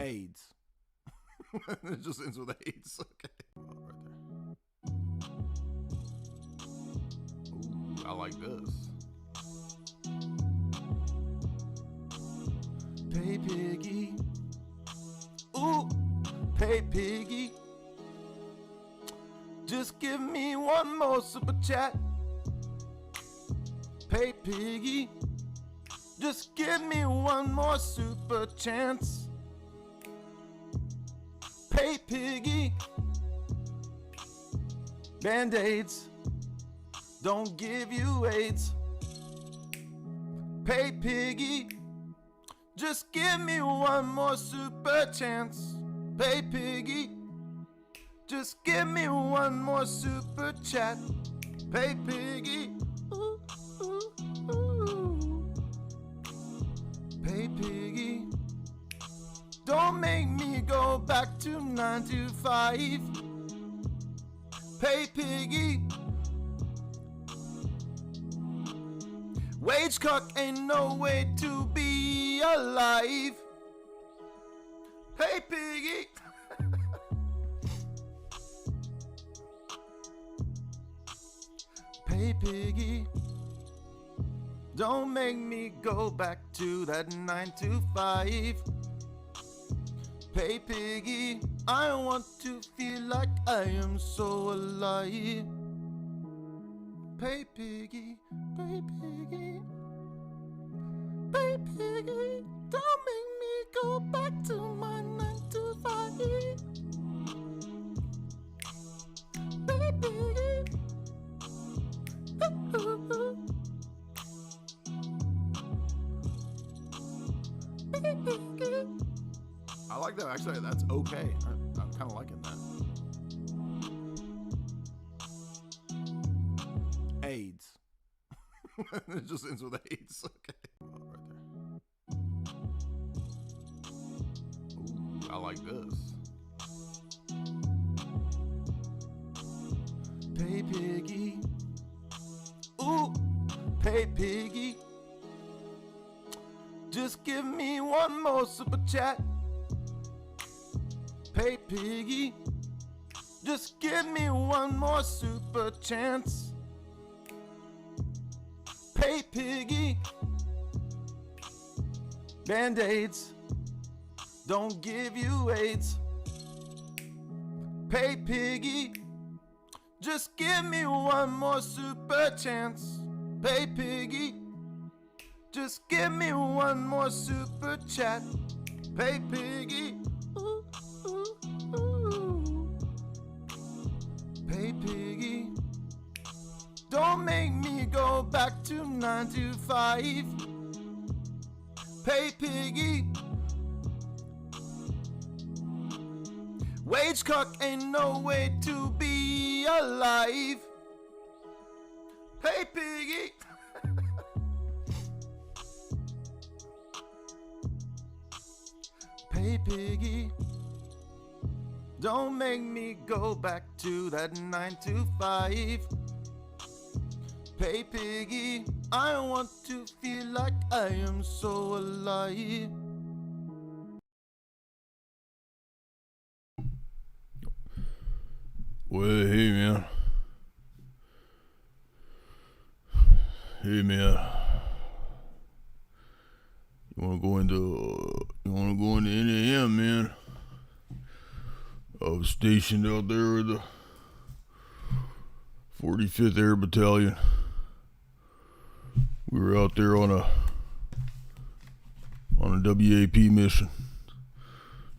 AIDS. It just ends with AIDS. Okay. Right there. Ooh, I like this. Pay Piggy. Ooh, Pay Piggy. Just give me one more super chat. Pay Piggy. Just give me one more super chance. Pay Piggy. Band-Aids don't give you AIDS. Pay Piggy. Just give me one more super chance. Pay Piggy. Just give me one more super chat. Pay Piggy. Ooh, ooh, ooh. Pay Piggy. Don't make me go back to 9 to 5. Pay Piggy. Wage cock ain't no way to be alive. Pay Piggy. Pay Piggy. Don't make me go back to that 9 to 5. Pay Piggy. I want to feel like I am so alive. Pay Piggy. Pay Piggy. Pay Piggy. Don't make me go back to my 9 to 5. Pay Piggy. I like that. Actually, that's okay. I'm kind of liking that. AIDS. It just ends with AIDS. Okay. Right there. Ooh, I like this. Pay Piggy. Ooh, Pay Piggy. Just give me one more super chat. Pay Piggy. Just give me one more super chance. Pay Piggy. Band-Aids don't give you AIDS. Pay Piggy. Just give me one more super chance. Pay Piggy. Just give me one more super chat. Pay Piggy. Ooh, ooh, ooh. Pay Piggy. Don't make me go back to 9 to 5. Pay Piggy. Wage cock ain't no way to be alive. Pay Piggy. Pay Piggy. Don't make me go back to that 9 to 5. Pay Piggy. I want to feel like I am so alive. Well, hey man. Hey man. You wanna go into NAM, man? I was stationed out there with the 45th Air Battalion. We were out there on a WAP mission.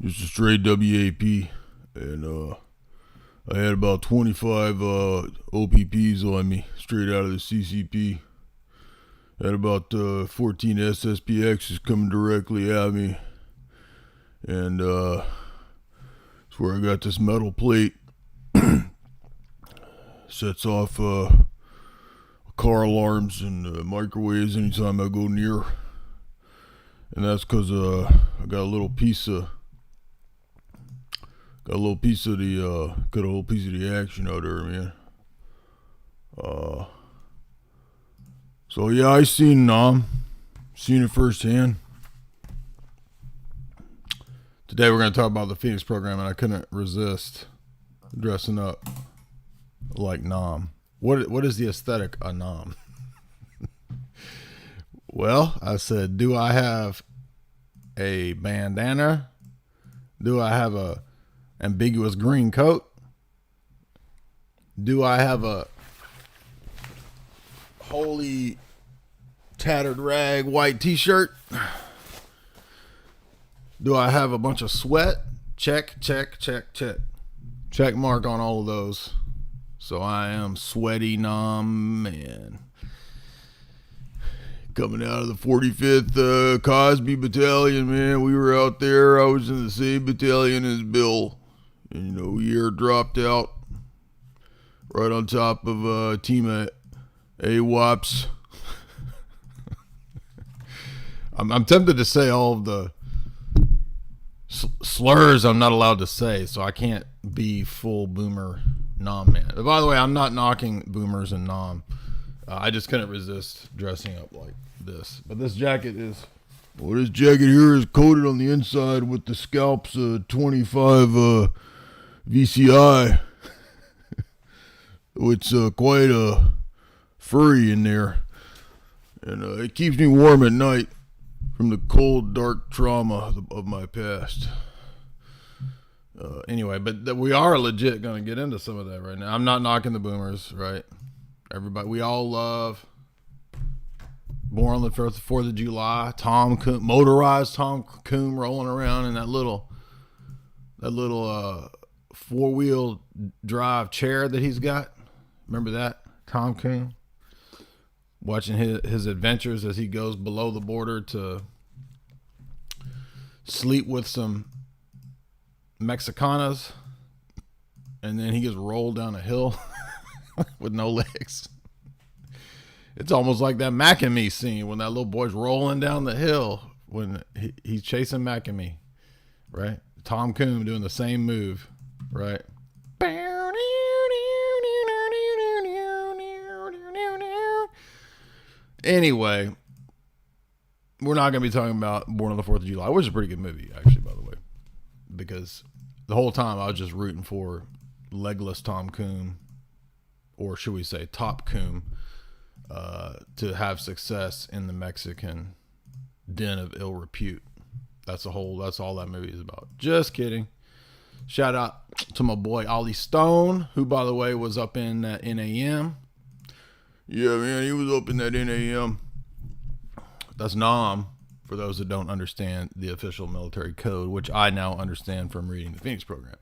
Just a straight WAP. And I had about 25 OPPs on me straight out of the CCP. Had about 14 SSPXs coming directly at me. And it's where I got this metal plate. Sets off car alarms and microwaves anytime I go near. And that's because I got a little piece of the action out there, man. So yeah, I seen it firsthand. Today we're going to talk about the Phoenix program, and I couldn't resist dressing up like Nam. What is the aesthetic of Nam? Well, I said, do I have a bandana? Do I have a ambiguous green coat? Do I have a holy tattered rag white t-shirt? Do I have a bunch of sweat? Check, check, check, check. Check mark on all of those. So I am sweaty Nam man. Coming out of the 45th Cosby Battalion, man. We were out there. I was in the same battalion as Bill. And, you know, we airdropped out right on top of Team AWOPs. I'm tempted to say all of the slurs I'm not allowed to say, so I can't be full boomer Nam man. By the way, I'm not knocking boomers and Nam. I just couldn't resist dressing up like this. But this jacket is... Well, this jacket here is coated on the inside with the Scalps 25 VCI. It's quite furry in there. And it keeps me warm at night from the cold, dark trauma of my past. Anyway, but we are legit going to get into some of that right now. I'm not knocking the boomers, right? Everybody, we all love Born on the 4th of July. Tom Coom, motorized Tom Coom rolling around in that little 4-wheel drive chair that he's got. Remember that? Tom Coom? Watching his adventures as he goes below the border to sleep with some Mexicanas. And then he gets rolled down a hill with no legs. It's almost like that Mac and Me scene when that little boy's rolling down the hill when he's chasing Mac and Me, right? Tom Coom doing the same move, right? Anyway, we're not going to be talking about Born on the 4th of July, which is a pretty good movie, actually, by the way, because the whole time I was just rooting for legless Tom Coom, or should we say Top Coom, to have success in the Mexican den of ill repute. That's all that movie is about. Just kidding. Shout out to my boy Ollie Stone, who, by the way, was up in that NAM. Yeah, man, he was up in that NAM. That's Nam, for those that don't understand the official military code, which I now understand from reading the Phoenix program.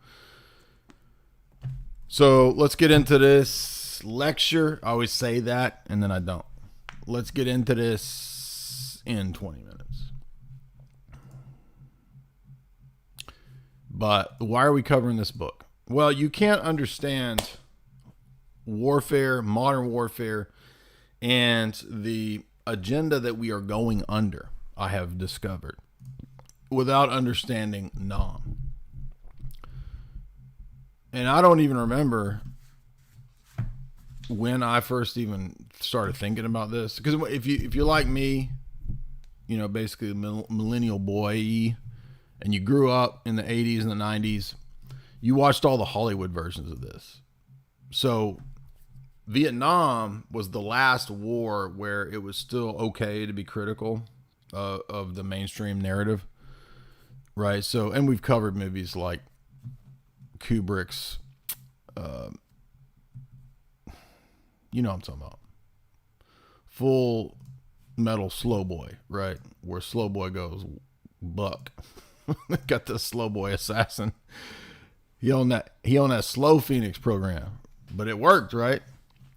So let's get into this lecture. I always say that, and then I don't. Let's get into this in 20 minutes. But why are we covering this book? Well, you can't understand warfare, modern warfare, and the agenda that we are going under, I have discovered, without understanding Nam. And I don't even remember when I first even started thinking about this. Because if you're like me, you know, basically a millennial boy, and you grew up in the 80s and the 90s, you watched all the Hollywood versions of this. So Vietnam was the last war where it was still okay to be critical of the mainstream narrative, right? So, and we've covered movies like Kubrick's, you know what I'm talking about, Full Metal Slow Boy, right? Where Slow Boy goes buck. Got the Slow Boy assassin. He owned that slow Phoenix program, but it worked, right?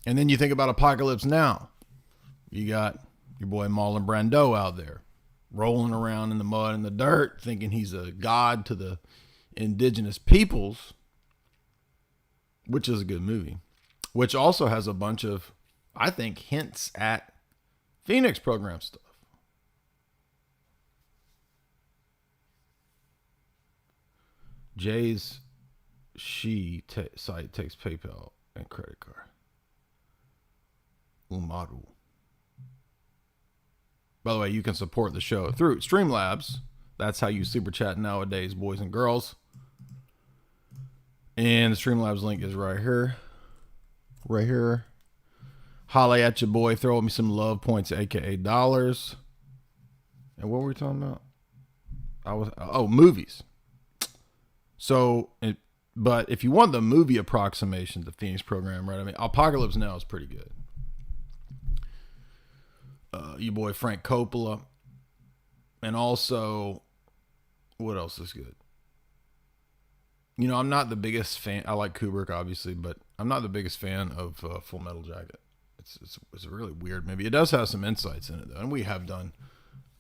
And then you think about Apocalypse Now. You got your boy Marlon Brando out there rolling around in the mud and the dirt, thinking he's a god to the indigenous peoples, which is a good movie, which also has a bunch of, I think, hints at Phoenix program stuff. Jay's site takes PayPal and credit card. Umaru. By the way, you can support the show through Streamlabs, That's how you super chat nowadays, boys and girls. And the Streamlabs link is right here. Right here. Holla at your boy. Throw me some love points, aka dollars. And what were we talking about? Movies. So, but if you want the movie approximation, the Phoenix program, right? I mean, Apocalypse Now is pretty good. Your boy Frank Coppola. And also, what else is good? You know, I'm not the biggest fan. I like Kubrick, obviously, but I'm not the biggest fan of Full Metal Jacket. It's a really weird movie. It does have some insights in it, though, and we have done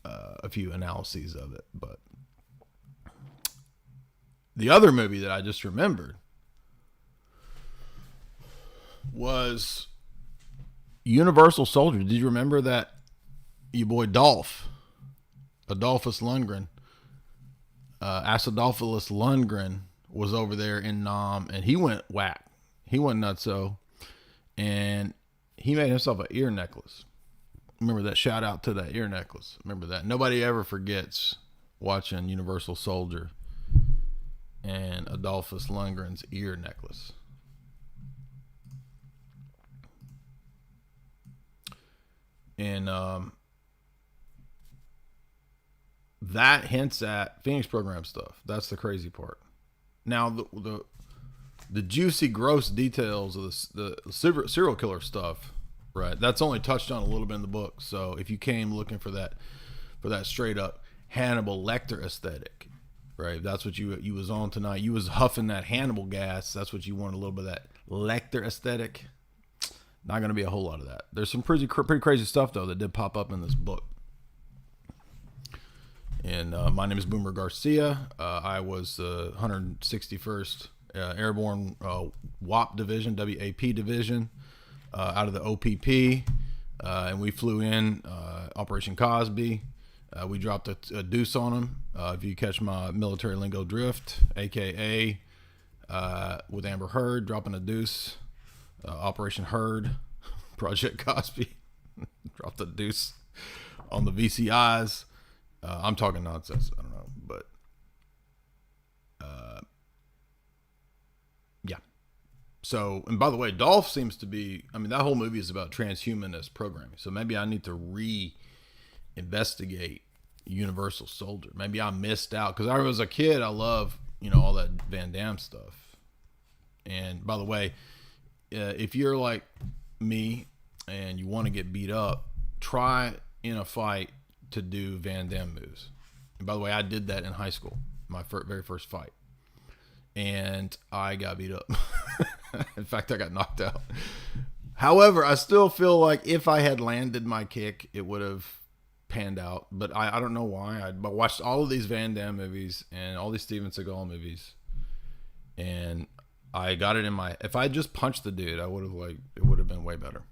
a few analyses of it. But the other movie that I just remembered was Universal Soldier. Did you remember that your boy Adolphus Lundgren, Acidopoulos Lundgren, was over there in Nam, and he went whack. He went nutso, and he made himself an ear necklace. Remember that? Shout out to that ear necklace. Remember that. Nobody ever forgets watching Universal Soldier and Adolphus Lundgren's ear necklace. And that hints at Phoenix program stuff. That's the crazy part. Now, the juicy, gross details of the serial killer stuff, right? That's only touched on a little bit in the book. So if you came looking for that straight up Hannibal Lecter aesthetic, right? That's what you was on tonight. You was huffing that Hannibal gas. That's what you wanted, a little bit of that Lecter aesthetic. Not going to be a whole lot of that. There's some pretty crazy stuff, though, that did pop up in this book. And my name is Boomer Garcia. I was 161st Airborne WAP Division, WAP Division, out of the OPP. And we flew in Operation Cosby. We dropped a deuce on them. If you catch my military lingo drift, a.k.a. With Amber Heard, dropping a deuce. Operation Heard, Project Cosby. Dropped a deuce on the VCIs. I'm talking nonsense. I don't know, but yeah. So, and by the way, Dolph seems to be, I mean, that whole movie is about transhumanist programming. So maybe I need to investigate Universal Soldier. Maybe I missed out because I was a kid. I love, all that Van Damme stuff. And by the way, if you're like me and you want to get beat up, try in a fight to do Van Damme moves. And by the way, I did that in high school, my very first fight, and I got beat up. In fact, I got knocked out. However, I still feel like if I had landed my kick, it would have panned out. But I don't know why. I watched all of these Van Damme movies and all these Steven Seagal movies, and I got it in my. If I just punched the dude, it would have been way better.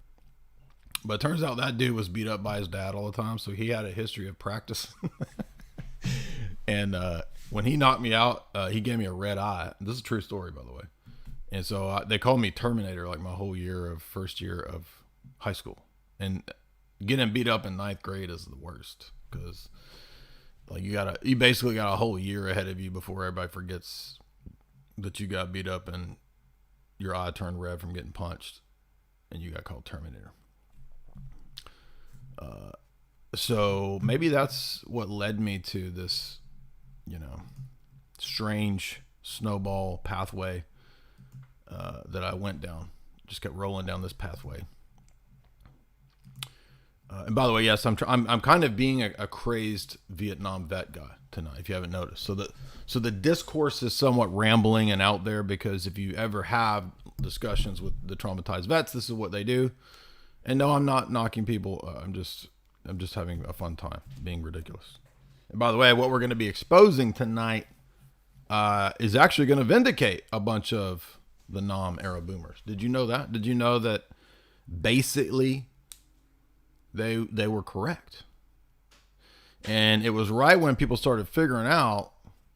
But it turns out that dude was beat up by his dad all the time, so he had a history of practice. And when he knocked me out, he gave me a red eye. This is a true story, by the way. And so they called me Terminator like my whole first year of high school. And getting beat up in 9th grade is the worst because like you basically got a whole year ahead of you before everybody forgets that you got beat up and your eye turned red from getting punched, and you got called Terminator. So maybe that's what led me to this, strange snowball pathway that I went down. Just kept rolling down this pathway. And by the way, yes, I'm kind of being a crazed Vietnam vet guy tonight, if you haven't noticed. So the discourse is somewhat rambling and out there because if you ever have discussions with the traumatized vets, this is what they do. And no, I'm not knocking people. I'm just having a fun time being ridiculous. And by the way, what we're going to be exposing tonight is actually going to vindicate a bunch of the Nam era boomers. Did you know that? Did you know that basically they were correct? And it was right when people started figuring out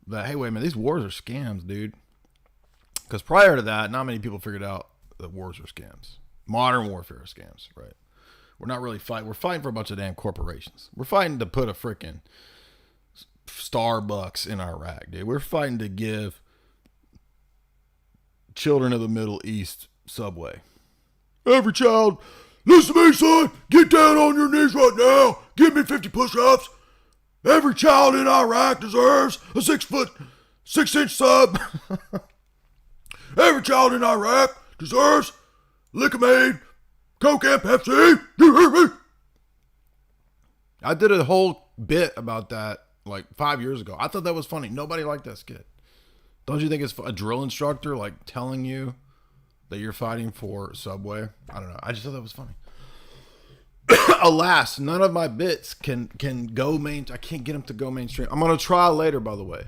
that, hey, wait a minute, these wars are scams, dude. Because prior to that, not many people figured out that wars are scams. Modern warfare are scams, right? We're not really fighting. We're fighting for a bunch of damn corporations. We're fighting to put a freaking Starbucks in Iraq, dude. We're fighting to give children of the Middle East Subway. Every child, listen to me, son. Get down on your knees right now. Give me 50 push-ups. Every child in Iraq deserves a 6-inch sub. Every child in Iraq deserves Liquimade, Coke, and Pepsi. You hear me? I did a whole bit about that like 5 years ago. I thought that was funny. Nobody liked that skit. Don't you think it's a drill instructor like telling you that you're fighting for Subway? I don't know. I just thought that was funny. Alas, none of my bits can go main. I can't get them to go mainstream. I'm gonna try later, by the way.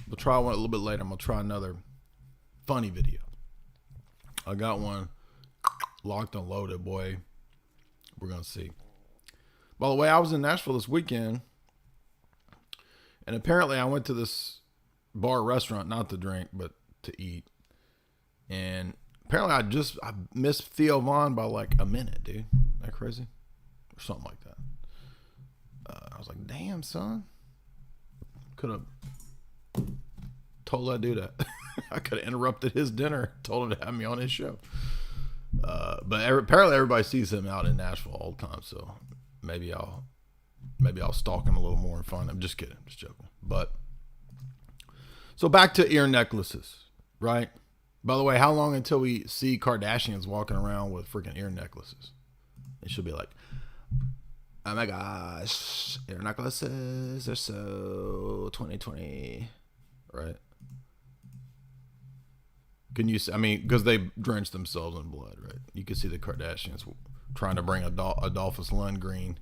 We'll try one a little bit later. I'm gonna try another funny video. I got one locked and loaded, boy. We're gonna see. By the way, I was in Nashville this weekend, and apparently I went to this bar restaurant, not to drink, but to eat. And apparently I missed Theo Von by like a minute, dude. Isn't that crazy? Or something like that. I was like, damn, son. Could have told that dude that. I could have interrupted his dinner, told him to have me on his show. But apparently everybody sees him out in Nashville all the time, so maybe I'll stalk him a little more and find him. Just kidding, just joking. But so back to ear necklaces, right? By the way, how long until we see Kardashians walking around with freaking ear necklaces? It should be like, oh my gosh, ear necklaces are so 2020, right? Can you see, I mean, because they drenched themselves in blood, right? You can see the Kardashians trying to bring Adolphus Lundgren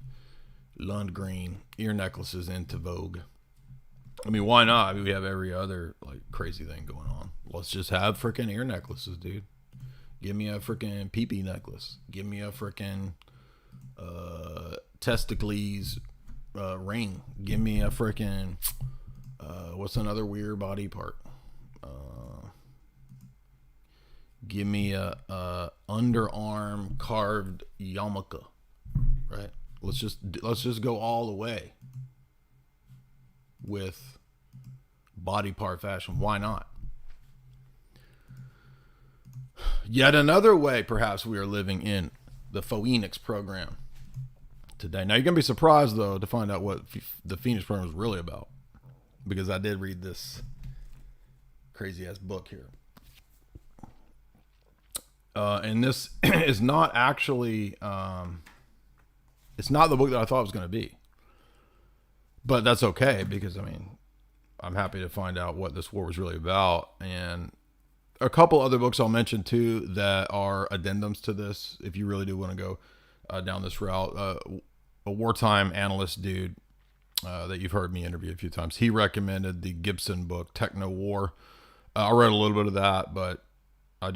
ear necklaces into vogue. I mean, why not? I mean, we have every other like crazy thing going on. Let's just have freaking ear necklaces, dude. Give me a freaking pee-pee necklace. Give me a freaking testicles ring. Give me a freaking what's another weird body part? Give me a underarm carved yarmulke, right? Let's just go all the way with body part fashion. Why not? Yet another way, perhaps, we are living in the Phoenix program today. Now, you're going to be surprised, though, to find out what the Phoenix program is really about, because I did read this crazy-ass book here. And this is not actually, it's not the book that I thought it was going to be. But that's okay, because, I mean, I'm happy to find out what this war was really about. And a couple other books I'll mention, too, that are addendums to this, if you really do want to go down this route. A wartime analyst dude that you've heard me interview a few times, he recommended the Gibson book, Technowar. I read a little bit of that, but I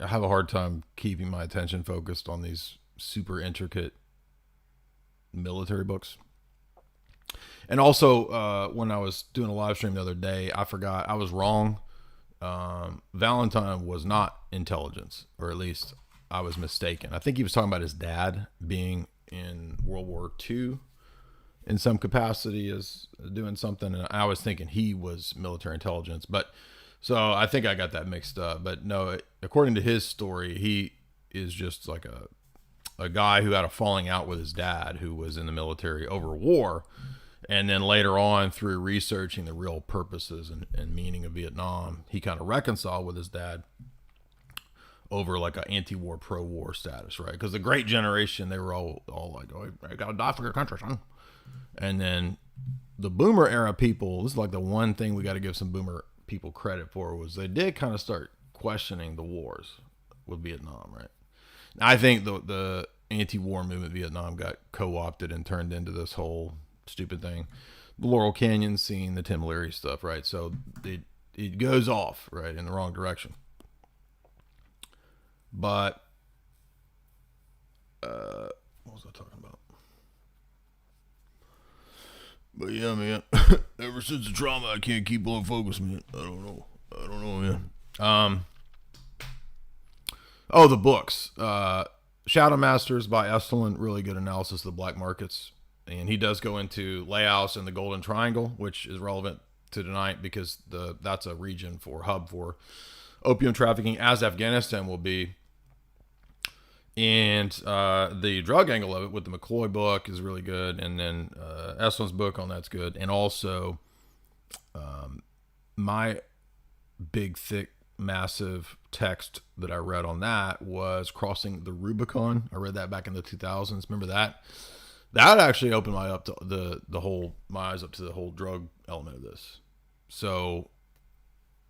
have a hard time keeping my attention focused on these super intricate military books. And also, when I was doing a live stream the other day, I forgot, I was wrong. Valentine was not intelligence, or at least I was mistaken. I think he was talking about his dad being in World War II in some capacity as doing something. And I was thinking he was military intelligence, so I think I got that mixed up. But no, according to his story, he is just like a guy who had a falling out with his dad, who was in the military over war. And then later on, through researching the real purposes and meaning of Vietnam, he kind of reconciled with his dad over like an anti-war, pro-war status, right? Because the great generation, they were all like, oh, I gotta die for your country, son. And then the boomer era people, this is like the one thing we got to give some boomer people credit for, was they did kind of start questioning the wars with Vietnam, right? I think the anti-war movement in Vietnam got co-opted and turned into this whole stupid thing, the Laurel Canyon scene, the Tim Leary stuff, right? So it goes off, right, in the wrong direction. But what was I talking about? But yeah, man, ever since the trauma, I can't keep on focus, man. I don't know, man. The books. Shadow Masters by Estlin, really good analysis of the black markets. And he does go into Laos and the Golden Triangle, which is relevant to tonight because that's a region hub for opium trafficking, as Afghanistan will be. And the drug angle of it with the McCloy book is really good. And then Eslin's book on that's good. And also my big, thick, massive text that I read on that was Crossing the Rubicon. I read that back in the 2000s. Remember that? That actually opened my eyes up to the whole drug element of this. So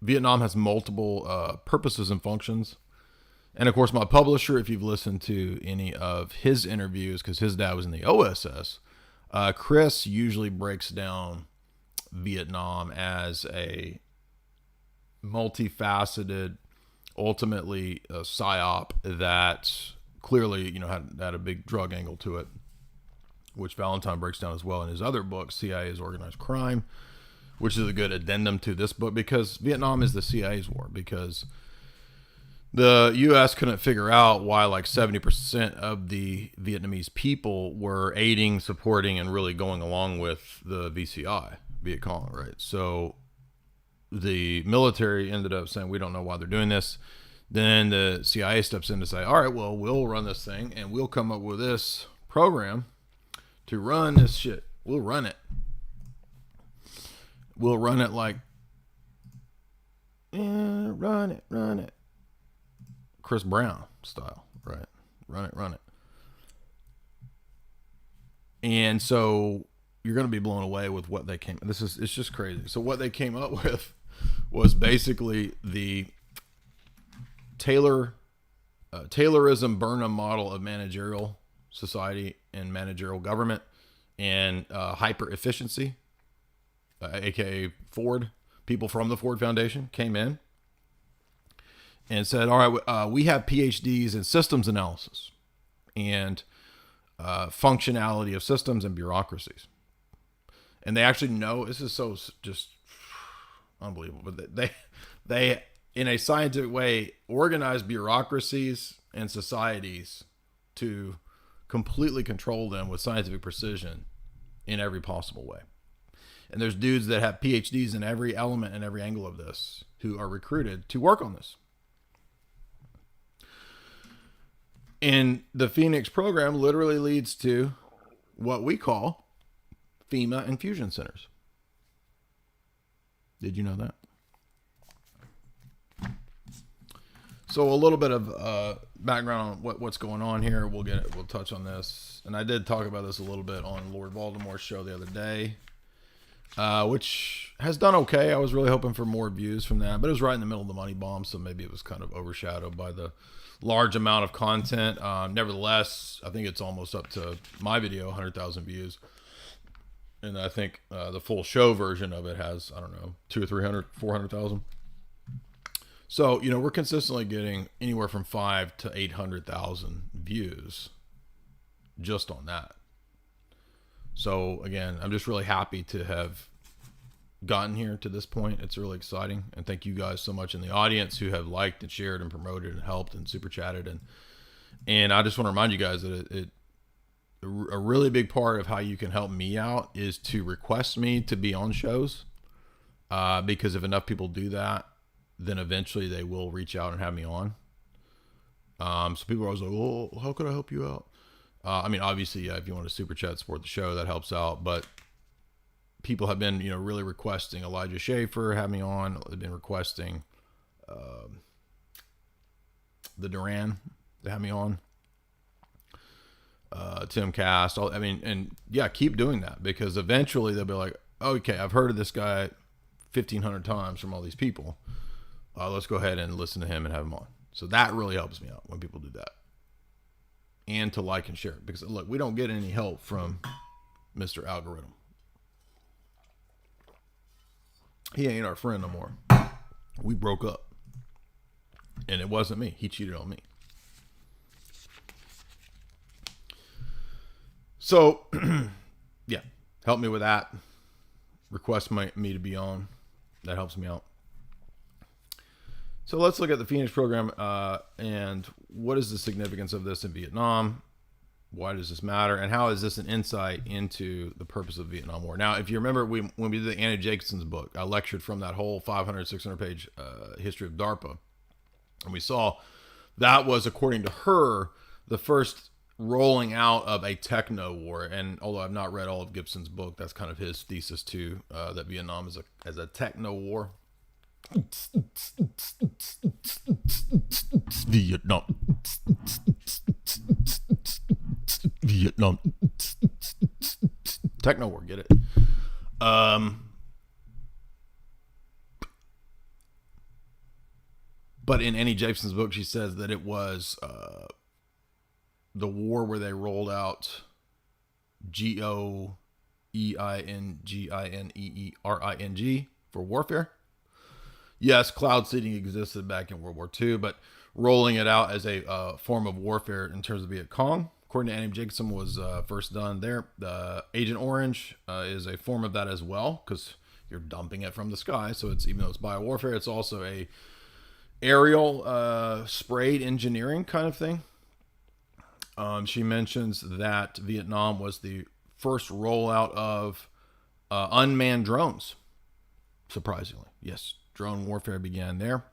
Vietnam has multiple purposes and functions. And of course, my publisher, if you've listened to any of his interviews, because his dad was in the OSS, Chris usually breaks down Vietnam as a multifaceted, ultimately a psyop that clearly, had a big drug angle to it, which Valentine breaks down as well in his other book, CIA's Organized Crime, which is a good addendum to this book, because Vietnam is the CIA's war, because the U.S. couldn't figure out why like 70% of the Vietnamese people were aiding, supporting, and really going along with the VCI, Viet Cong, right? So the military ended up saying, we don't know why they're doing this. Then the CIA steps in to say, all right, well, we'll run this thing, and we'll come up with this program to run this shit. We'll run it. We'll run it like, run it. Chris Brown style, right? Run it. And so you're going to be blown away with what they came. It's just crazy. So what they came up with was basically the Taylorism Burnham model of managerial society and managerial government and hyper efficiency, aka Ford. People from the Ford Foundation came in and said, all right, we have PhDs in systems analysis and functionality of systems and bureaucracies. And they actually know, this is so just unbelievable, but they in a scientific way, organize bureaucracies and societies to completely control them with scientific precision in every possible way. And there's dudes that have PhDs in every element and every angle of this who are recruited to work on this. And the Phoenix program literally leads to what we call FEMA infusion centers. Did you know that? So a little bit of background on what's going on here. We'll touch on this. And I did talk about this a little bit on Lord Voldemort's show the other day, which has done okay. I was really hoping for more views from that, but it was right in the middle of the money bomb, so maybe it was kind of overshadowed by the large amount of content. Nevertheless, I think it's almost up to my video, 100,000 views. And I think the full show version of it has, 200 or 300, 400,000. So, we're consistently getting anywhere from 5 to 800,000 views just on that. So again, I'm just really happy to have gotten here to this point. It's really exciting. And thank you guys so much in the audience who have liked and shared and promoted and helped and super chatted. And I just want to remind you guys that a really big part of how you can help me out is to request me to be on shows. Because if enough people do that, then eventually they will reach out and have me on. So people are always like, well, how could I help you out? Obviously, if you want to super chat, support the show, that helps out. But people have been, really requesting Elijah Schaefer, have me on. They've been requesting the Duran to have me on. Tim Cast. Keep doing that, because eventually they'll be like, okay, I've heard of this guy 1,500 times from all these people. Let's go ahead and listen to him and have him on. So that really helps me out when people do that. And to like and share. Because look, we don't get any help from Mr. Algorithm. He ain't our friend no more. We broke up. And it wasn't me. He cheated on me. So, yeah. Help me with that. Request me to be on. That helps me out. So let's look at the Phoenix program and what is the significance of this in Vietnam. Why does this matter? And how is this an insight into the purpose of the Vietnam War? Now, if you remember, when we did the Annie Jacobsen's book, I lectured from that whole 500, 600 page history of DARPA. And we saw that was, according to her, the first rolling out of a techno-war. And although I've not read all of Gibson's book, that's kind of his thesis too, that Vietnam is a techno-war. Vietnam. Vietnam. Techno-war, get it? But in Annie Jacobsen's book, she says that it was the war where they rolled out GOEINGINEERING for warfare. Yes, cloud seeding existed back in World War II, but rolling it out as a form of warfare in terms of Viet Cong, according to Annie Jacobsen, was first done there. Agent Orange is a form of that as well, because you're dumping it from the sky. So it's, even though it's biowarfare, it's also a aerial sprayed engineering kind of thing. She mentions that Vietnam was the first rollout of unmanned drones. Surprisingly, yes, drone warfare began there.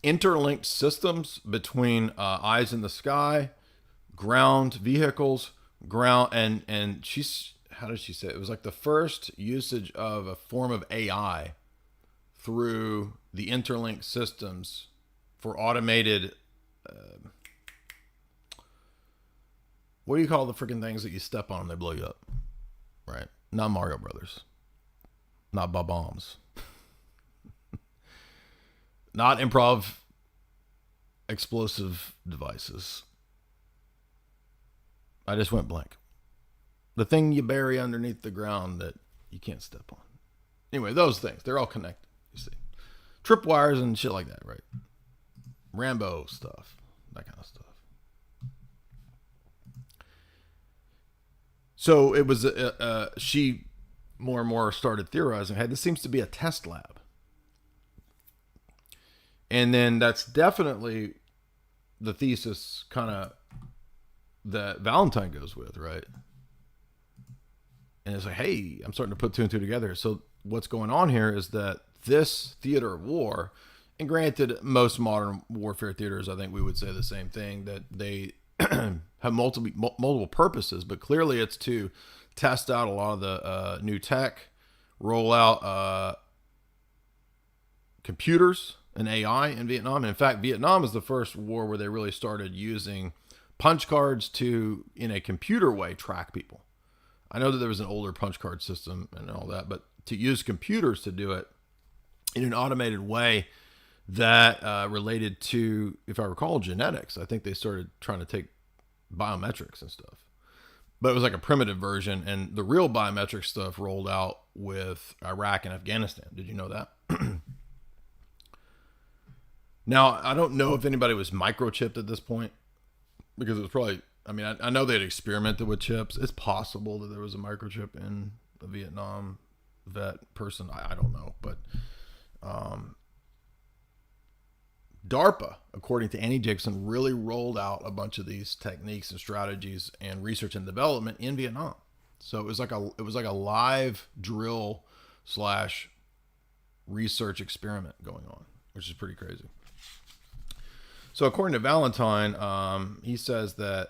Interlinked systems between eyes in the sky, ground vehicles, ground, and she's, how did she say it? It was like the first usage of a form of AI through the interlinked systems for automated, what do you call the freaking things that you step on and they blow you up? Right? Not Mario Brothers. Not bombs. Not improv explosive devices. I just went blank. The thing you bury underneath the ground that you can't step on. Anyway, those things, they're all connected, you see. Tripwires and shit like that, right? Rambo stuff, that kind of stuff. So it was, she more and more started theorizing, hey, this seems to be a test lab. And then that's definitely the thesis kind of that Valentine goes with, right? And it's like, hey, I'm starting to put two and two together. So what's going on here is that this theater of war, and granted, most modern warfare theaters, I think we would say the same thing, that they have multiple purposes, but clearly it's to test out a lot of the new tech, roll out computers and AI in Vietnam. And in fact, Vietnam is the first war where they really started using punch cards to, in a computer way, track people. I know that there was an older punch card system and all that, but to use computers to do it in an automated way that related to, if I recall, genetics. I think they started trying to take biometrics and stuff. But it was like a primitive version, and the real biometric stuff rolled out with Iraq and Afghanistan. Did you know that? Now, I don't know if anybody was microchipped at this point, because it was probably, I mean, I know they'd experimented with chips. It's possible that there was a microchip in the Vietnam vet person. I don't know. But DARPA, according to Annie Jacobsen, really rolled out a bunch of these techniques and strategies and research and development in Vietnam. So it was like a live drill / research experiment going on, which is pretty crazy. So according to Valentine, he says that,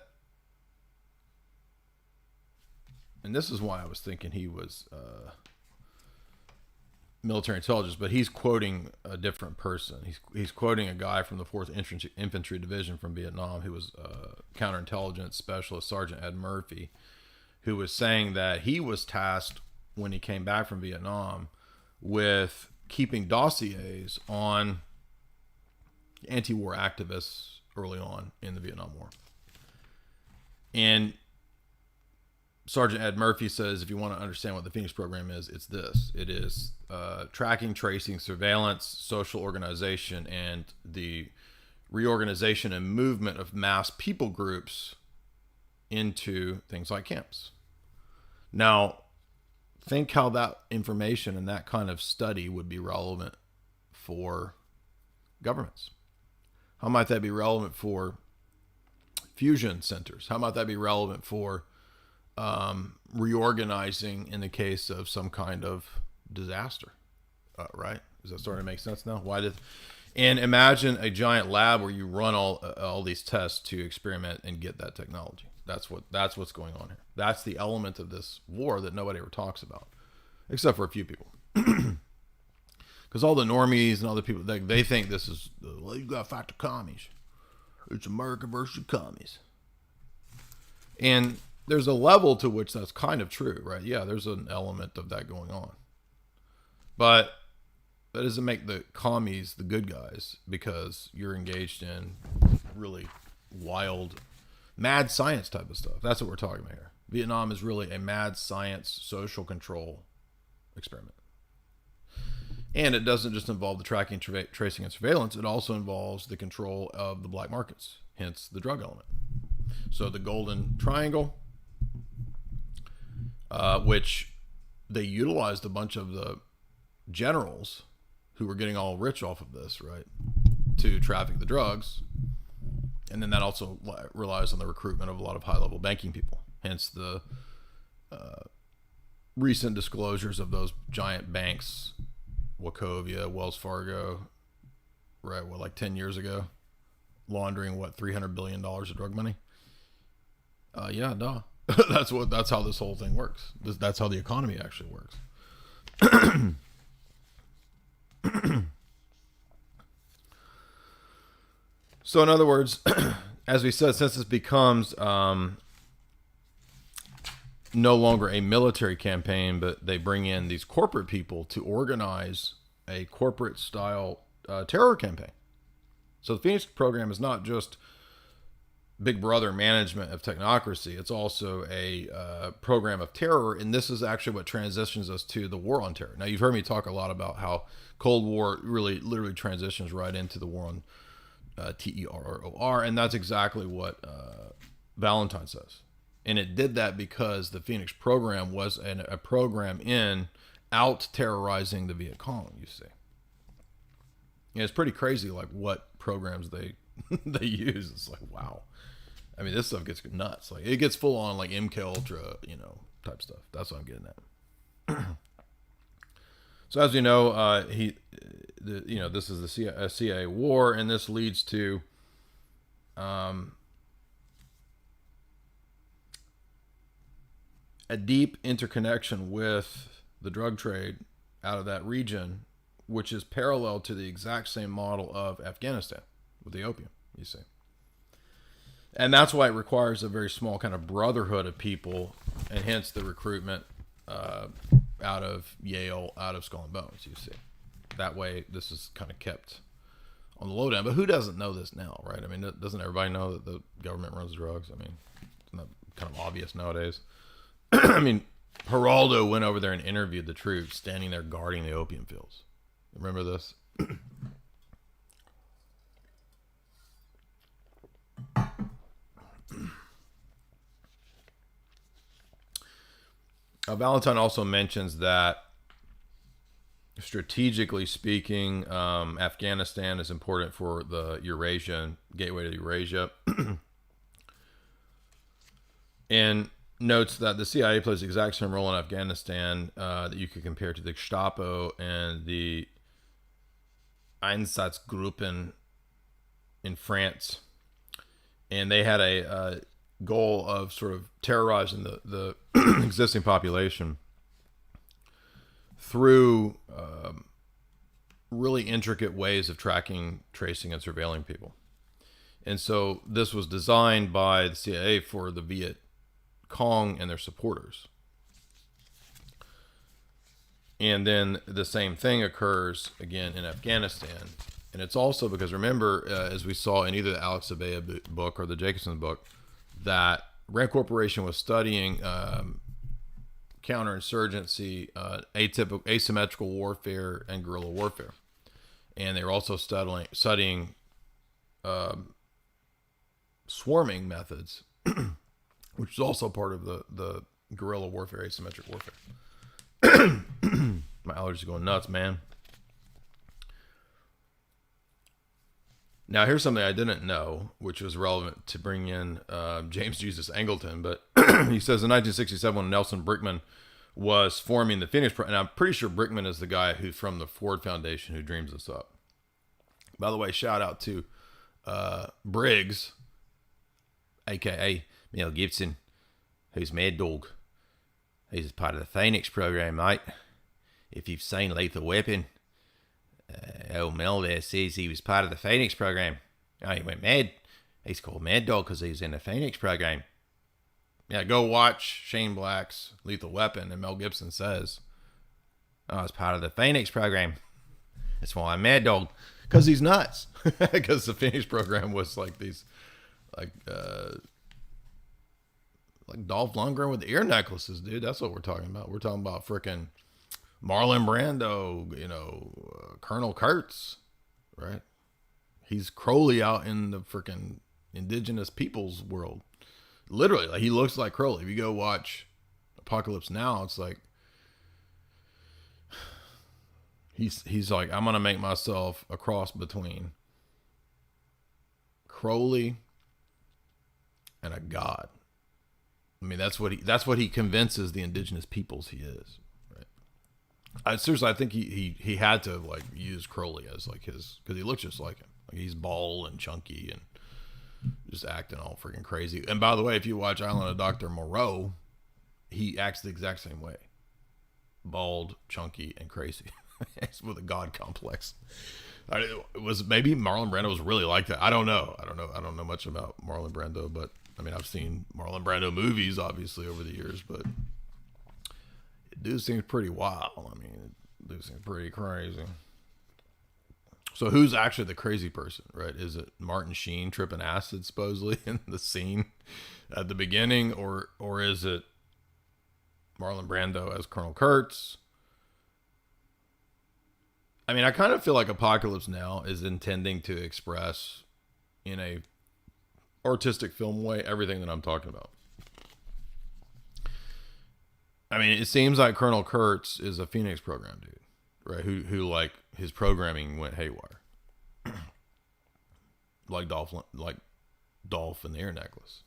and this is why I was thinking he was military intelligence, but he's quoting a different person. He's quoting a guy from the 4th Infantry Division from Vietnam who was counterintelligence specialist, Sergeant Ed Murphy, who was saying that he was tasked when he came back from Vietnam with keeping dossiers on anti-war activists early on in the Vietnam War. And Sergeant Ed Murphy says, if you want to understand what the Phoenix program is, it's this. It is tracking, tracing, surveillance, social organization, and the reorganization and movement of mass people groups into things like camps. Now, think how that information and that kind of study would be relevant for governments. How might that be relevant for fusion centers. How might that be relevant for reorganizing in the case of some kind of disaster? Right? Is that starting to make sense now? And imagine a giant lab where you run all these tests to experiment and get that technology. That's what's going on here. That's the element of this war that nobody ever talks about, except for a few people. Because all the normies and other people, they think this is, well, you got to fight the commies. It's America versus commies. And there's a level to which that's kind of true, right? Yeah, there's an element of that going on. But that doesn't make the commies the good guys, because you're engaged in really wild, mad science type of stuff. That's what we're talking about here. Vietnam is really a mad science social control experiment. And it doesn't just involve the tracking, tracing, and surveillance. It also involves the control of the black markets, hence the drug element. So the Golden Triangle, which they utilized a bunch of the generals who were getting all rich off of this, right, to traffic the drugs. And then that also relies on the recruitment of a lot of high-level banking people. Hence the recent disclosures of those giant banks, Wachovia, Wells Fargo, right, like 10 years ago, laundering $300 billion of drug money. Yeah, duh. That's how this whole thing works. That's how the economy actually works. So in other words, as we said, since this becomes no longer a military campaign, but they bring in these corporate people to organize a corporate style terror campaign. So the Phoenix program is not just Big Brother management of technocracy. It's also a program of terror. And this is actually what transitions us to the war on terror. Now, you've heard me talk a lot about how Cold War really literally transitions right into the war on terror. And that's exactly what Valentine says. And it did that because the Phoenix program was a program out terrorizing the Viet Cong, you see. And it's pretty crazy, like, what programs they use. It's like, wow. I mean, this stuff gets nuts. Like, it gets full on, like, MK Ultra, type stuff. That's what I'm getting at. So as you know, this is the CIA war, and this leads to a deep interconnection with the drug trade out of that region, which is parallel to the exact same model of Afghanistan with the opium, you see. And that's why it requires a very small kind of brotherhood of people, and hence the recruitment out of Yale, out of Skull and Bones, you see. That way, this is kind of kept on the lowdown. But who doesn't know this now, right? I mean, doesn't everybody know that the government runs drugs? I mean, isn't that kind of obvious nowadays? I mean, Geraldo went over there and interviewed the troops standing there guarding the opium fields. Remember this? Valentine also mentions that, strategically speaking, Afghanistan is important for the Eurasian gateway to Eurasia, and notes that the CIA plays the exact same role in Afghanistan that you could compare to the Gestapo and the Einsatzgruppen in France. And they had a goal of sort of terrorizing the existing population through really intricate ways of tracking, tracing, and surveilling people. And so this was designed by the CIA for the Viet Cong and their supporters. And then the same thing occurs again in Afghanistan. And it's also because, remember, as we saw in either the Alex Abea book or the Jacobsen book, that Rand Corporation was studying counterinsurgency, asymmetrical warfare, and guerrilla warfare. And they were also studying swarming methods, which is also part of the guerrilla warfare, asymmetric warfare. My allergies are going nuts, man. Now, here's something I didn't know, which was relevant to bring in James Jesus Angleton. But he says in 1967, when Nelson Brickman was forming the Phoenix Program, and I'm pretty sure Brickman is the guy who's from the Ford Foundation who dreams this up. By the way, shout out to Briggs, a.k.a. Mel Gibson, who's Mad Dog. He's part of the Phoenix Program, mate. If you've seen Lethal Weapon, old Mel there says he was part of the Phoenix Program. Oh, he went mad. He's called Mad Dog because he was in the Phoenix Program. Yeah, go watch Shane Black's Lethal Weapon, and Mel Gibson says, I was part of the Phoenix Program. That's why I'm Mad Dog. Because he's nuts. Because the Phoenix Program was like these, like Dolph Lundgren with ear necklaces, dude. That's what we're talking about. We're talking about freaking Marlon Brando, Colonel Kurtz, right? He's Crowley out in the freaking indigenous people's world. Literally, like, he looks like Crowley. If you go watch Apocalypse Now, it's like he's like, I'm gonna make myself a cross between Crowley and a god. I mean, that's what he convinces the indigenous peoples he is. Seriously, I think he had to like use Crowley as like his, because he looks just like him. Like, he's bald and chunky and just acting all freaking crazy. And by the way, if you watch Island of Dr. Moreau, he acts the exact same way. Bald, chunky, and crazy. It's with a god complex. It was maybe Marlon Brando was really like that. I don't know. I don't know much about Marlon Brando, but I mean, I've seen Marlon Brando movies obviously over the years, but it do seems pretty wild. I mean, it do seems pretty crazy. So who's actually the crazy person, right? Is it Martin Sheen tripping acid supposedly in the scene at the beginning, or is it Marlon Brando as Colonel Kurtz? I mean, I kind of feel like Apocalypse Now is intending to express in a artistic film way everything that I'm talking about. I mean, it seems like Colonel Kurtz is a Phoenix Program dude, right? Who like his programming went haywire, like Dolph and the ear necklace.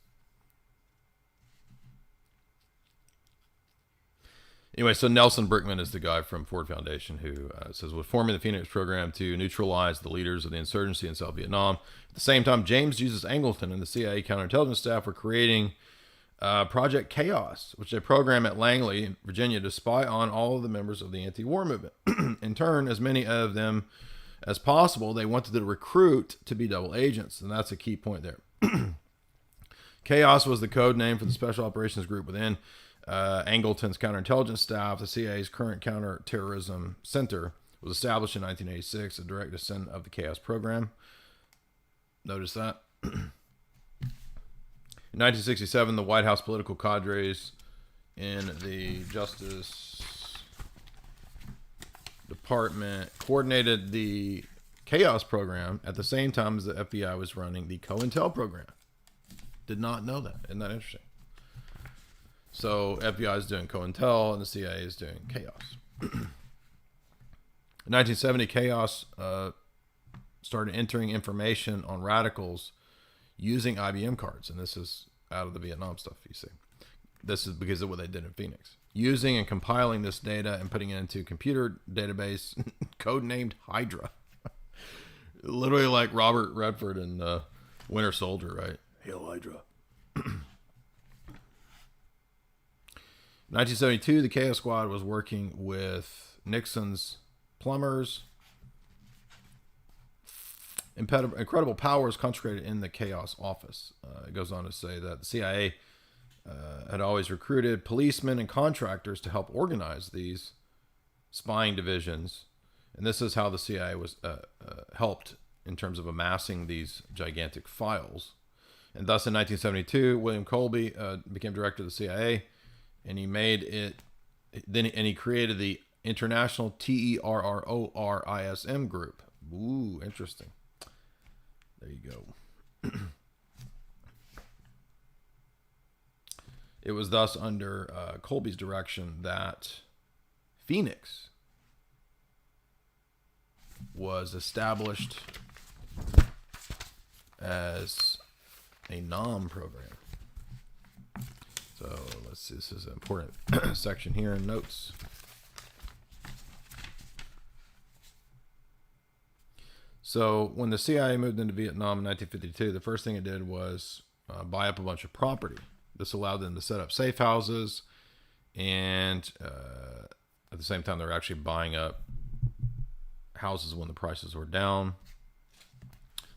Anyway, so Nelson Brickman is the guy from Ford Foundation who says, was forming the Phoenix Program to neutralize the leaders of the insurgency in South Vietnam. At the same time, James Jesus Angleton and the CIA counterintelligence staff were creating Project Chaos, which is a program at Langley, Virginia, to spy on all of the members of the anti-war movement. In turn, as many of them as possible, they wanted to recruit to be double agents, and that's a key point there. Chaos was the code name for the Special Operations Group within Angleton's counterintelligence staff. The CIA's current counterterrorism center was established in 1986, a direct descendant of the Chaos program. Notice that. In 1967, the White House political cadres in the Justice Department coordinated the Chaos program at the same time as the FBI was running the COINTEL program. Did not know that. Isn't that interesting? So FBI is doing COINTEL and the CIA is doing Chaos. In 1970, Chaos started entering information on radicals using IBM cards. And this is out of the Vietnam stuff, you see. This is because of what they did in Phoenix. Using and compiling this data and putting it into a computer database codenamed Hydra. Literally like Robert Redford in Winter Soldier, right? Hail Hydra. 1972, the Chaos Squad was working with Nixon's plumbers. Incredible powers concentrated in the Chaos office. It goes on to say that the CIA had always recruited policemen and contractors to help organize these spying divisions. And this is how the CIA was helped in terms of amassing these gigantic files. And thus in 1972, William Colby became director of the CIA. And he made it, he created the International Terrorism group. Ooh, interesting. There you go. It was thus under Colby's direction that Phoenix was established as a NOM program. So let's see, this is an important section here in notes. So when the CIA moved into Vietnam in 1952, the first thing it did was buy up a bunch of property. This allowed them to set up safe houses, and at the same time, they were actually buying up houses when the prices were down.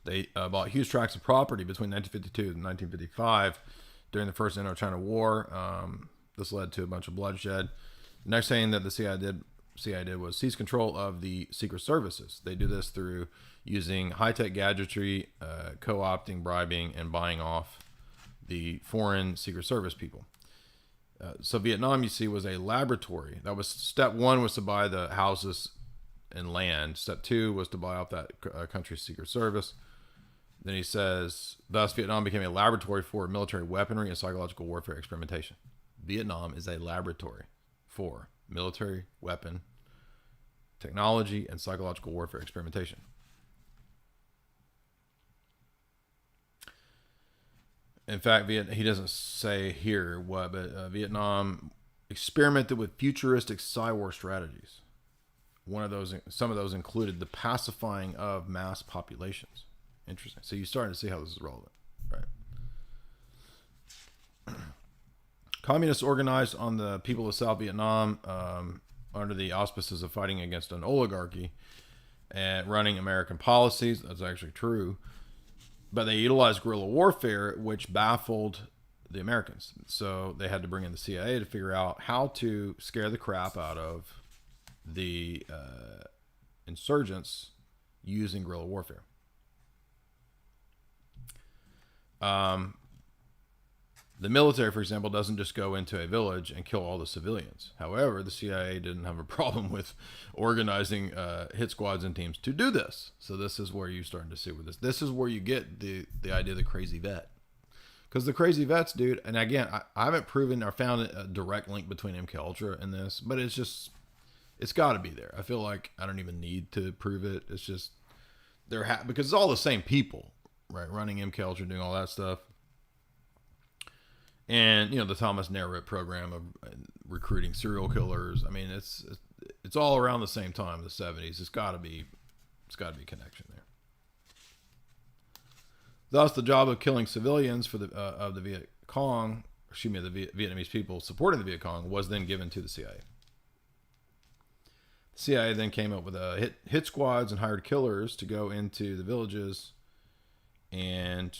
They bought huge tracts of property between 1952 and 1955 during the first Indochina War. This led to a bunch of bloodshed. The next thing that the CIA did was seize control of the secret services. They do this through using high-tech gadgetry, co-opting, bribing, and buying off the foreign secret service people. So Vietnam, you see, was a laboratory. That was step one, was to buy the houses and land. Step two was to buy off that country's secret service. Then he says, thus Vietnam became a laboratory for military weaponry and psychological warfare experimentation. Vietnam is a laboratory for military weapon technology and psychological warfare experimentation. In fact, he doesn't say here what, but Vietnam experimented with futuristic cyber strategies. Some of those included the pacifying of mass populations. Interesting. So you're starting to see how this is relevant, right? Communists organized on the people of South Vietnam under the auspices of fighting against an oligarchy and running American policies. That's actually true. But they utilized guerrilla warfare, which baffled the Americans. So they had to bring in the CIA to figure out how to scare the crap out of the insurgents using guerrilla warfare. The military, for example, doesn't just go into a village and kill all the civilians. However, the CIA didn't have a problem with organizing hit squads and teams to do this. So this is where you're starting to see with this. This is where you get the idea of the crazy vet. Because the crazy vets, dude, and again, I haven't proven or found a direct link between MK Ultra and this, but it's got to be there. I feel like I don't even need to prove it. It's just because it's all the same people, right? Running MK Ultra, doing all that stuff. And, the Thomas Narrett program of recruiting serial killers. I mean, it's all around the same time, the 70s. It's got to be a connection there. Thus, the job of killing civilians for the Viet Cong, the Vietnamese people supporting the Viet Cong, was then given to the CIA. The CIA then came up with hit squads and hired killers to go into the villages and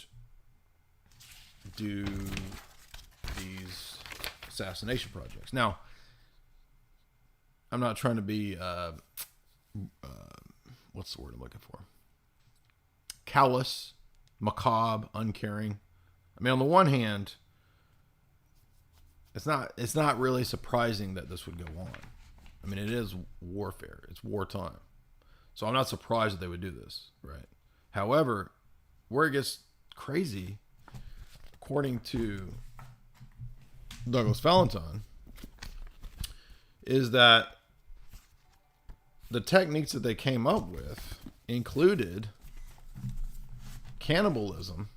do these assassination projects. Now, I'm not trying to be what's the word I'm looking for? Callous, macabre, uncaring. I mean, on the one hand, it's not really surprising that this would go on. I mean, it is warfare. It's wartime. So I'm not surprised that they would do this, right? However, where it gets crazy, according to Douglas Valentine, is that the techniques that they came up with included cannibalism,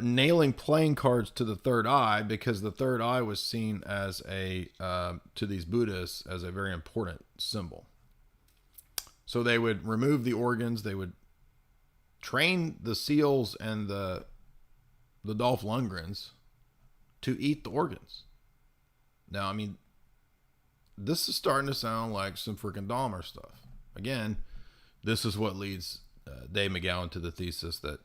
nailing playing cards to the third eye, because the third eye was seen as to these Buddhists as a very important symbol. So they would remove the organs, they would train the SEALs and the Dolph Lundgrens to eat the organs. Now, I mean, this is starting to sound like some freaking Dahmer stuff. Again, this is what leads Dave McGowan to the thesis that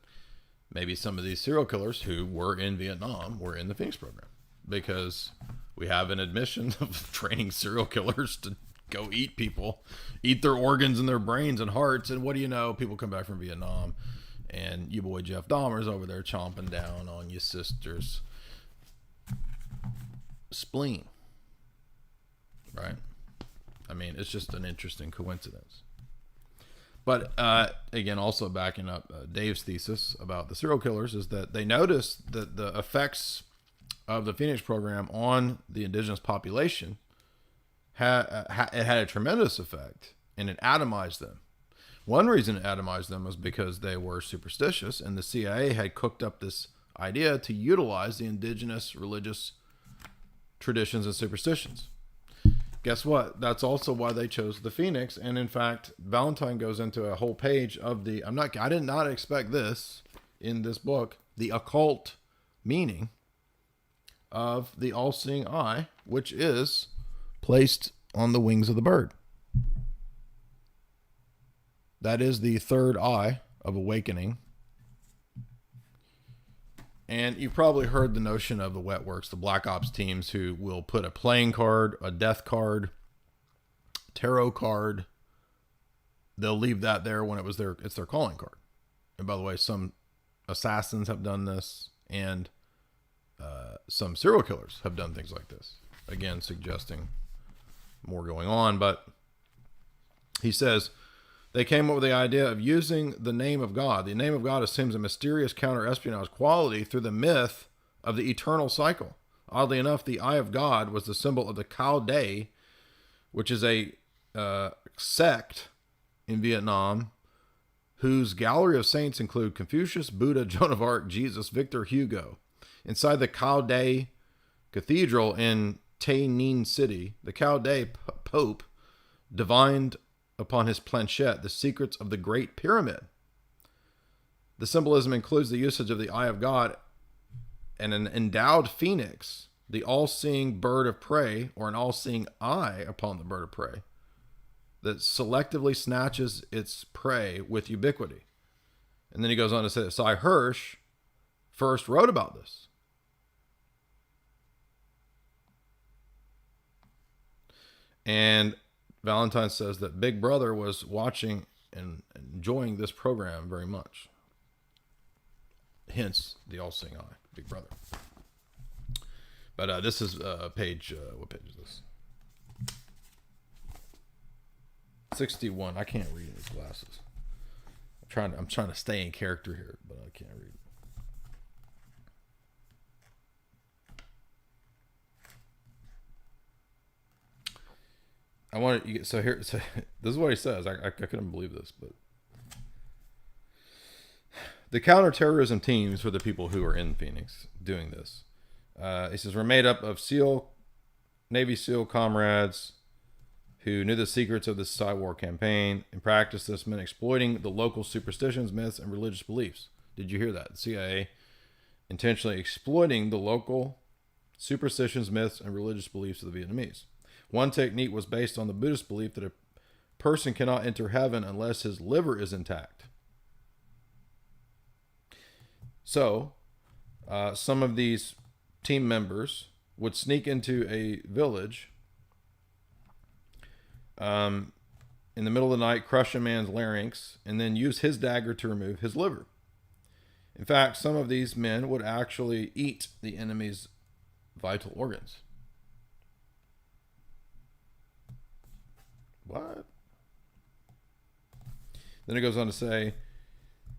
maybe some of these serial killers who were in Vietnam were in the Phoenix program, because we have an admission of training serial killers to go eat people, eat their organs and their brains and hearts. And what do you know? People come back from Vietnam, and you boy Jeff Dahmer's over there chomping down on your sister's spleen. Right? I mean, it's just an interesting coincidence. But again, also backing up Dave's thesis about the serial killers is that they noticed that the effects of the Phoenix program on the indigenous population had a tremendous effect, and it atomized them. One reason it atomized them was because they were superstitious, and the CIA had cooked up this idea to utilize the indigenous religious traditions and superstitions. Guess what? That's also why they chose the Phoenix. And in fact, Valentine goes into a whole page of I did not expect this in this book, the occult meaning of the all-seeing eye, which is placed on the wings of the bird. That is the third eye of awakening. And you've probably heard the notion of the wet works, the black ops teams who will put a playing card, a death card, tarot card. They'll leave that there when it's their calling card. And by the way, some assassins have done this, and some serial killers have done things like this. Again, suggesting more going on. But he says, they came up with the idea of using the name of God. The name of God assumes a mysterious counter-espionage quality through the myth of the eternal cycle. Oddly enough, the Eye of God was the symbol of the Cao Day, which is a sect in Vietnam whose gallery of saints include Confucius, Buddha, Joan of Arc, Jesus, Victor Hugo. Inside the Cao Day Cathedral in Tay Ninh City, the Cao Day Pope divined upon his planchette the secrets of the Great Pyramid. The symbolism includes the usage of the Eye of God and an endowed phoenix, the all-seeing bird of prey, or an all-seeing eye upon the bird of prey, that selectively snatches its prey with ubiquity. And then he goes on to say that Cy Hirsch first wrote about this. And Valentine says that Big Brother was watching and enjoying this program very much. Hence the all-seeing eye, Big Brother. But this is page, what page is this? 61. I can't read in these glasses. I'm trying to stay in character here, but I can't read. I want to, so here, so this is what he says. I couldn't believe this, but the counterterrorism teams were the people who were in Phoenix doing this. He says, we're made up of Navy SEAL comrades who knew the secrets of this War campaign and practiced this meant exploiting the local superstitions, myths, and religious beliefs. Did you hear that? The CIA intentionally exploiting the local superstitions, myths, and religious beliefs of the Vietnamese. One technique was based on the Buddhist belief that a person cannot enter heaven unless his liver is intact. So, some of these team members would sneak into a village in the middle of the night, crush a man's larynx, and then use his dagger to remove his liver. In fact, some of these men would actually eat the enemy's vital organs. What? Then it goes on to say,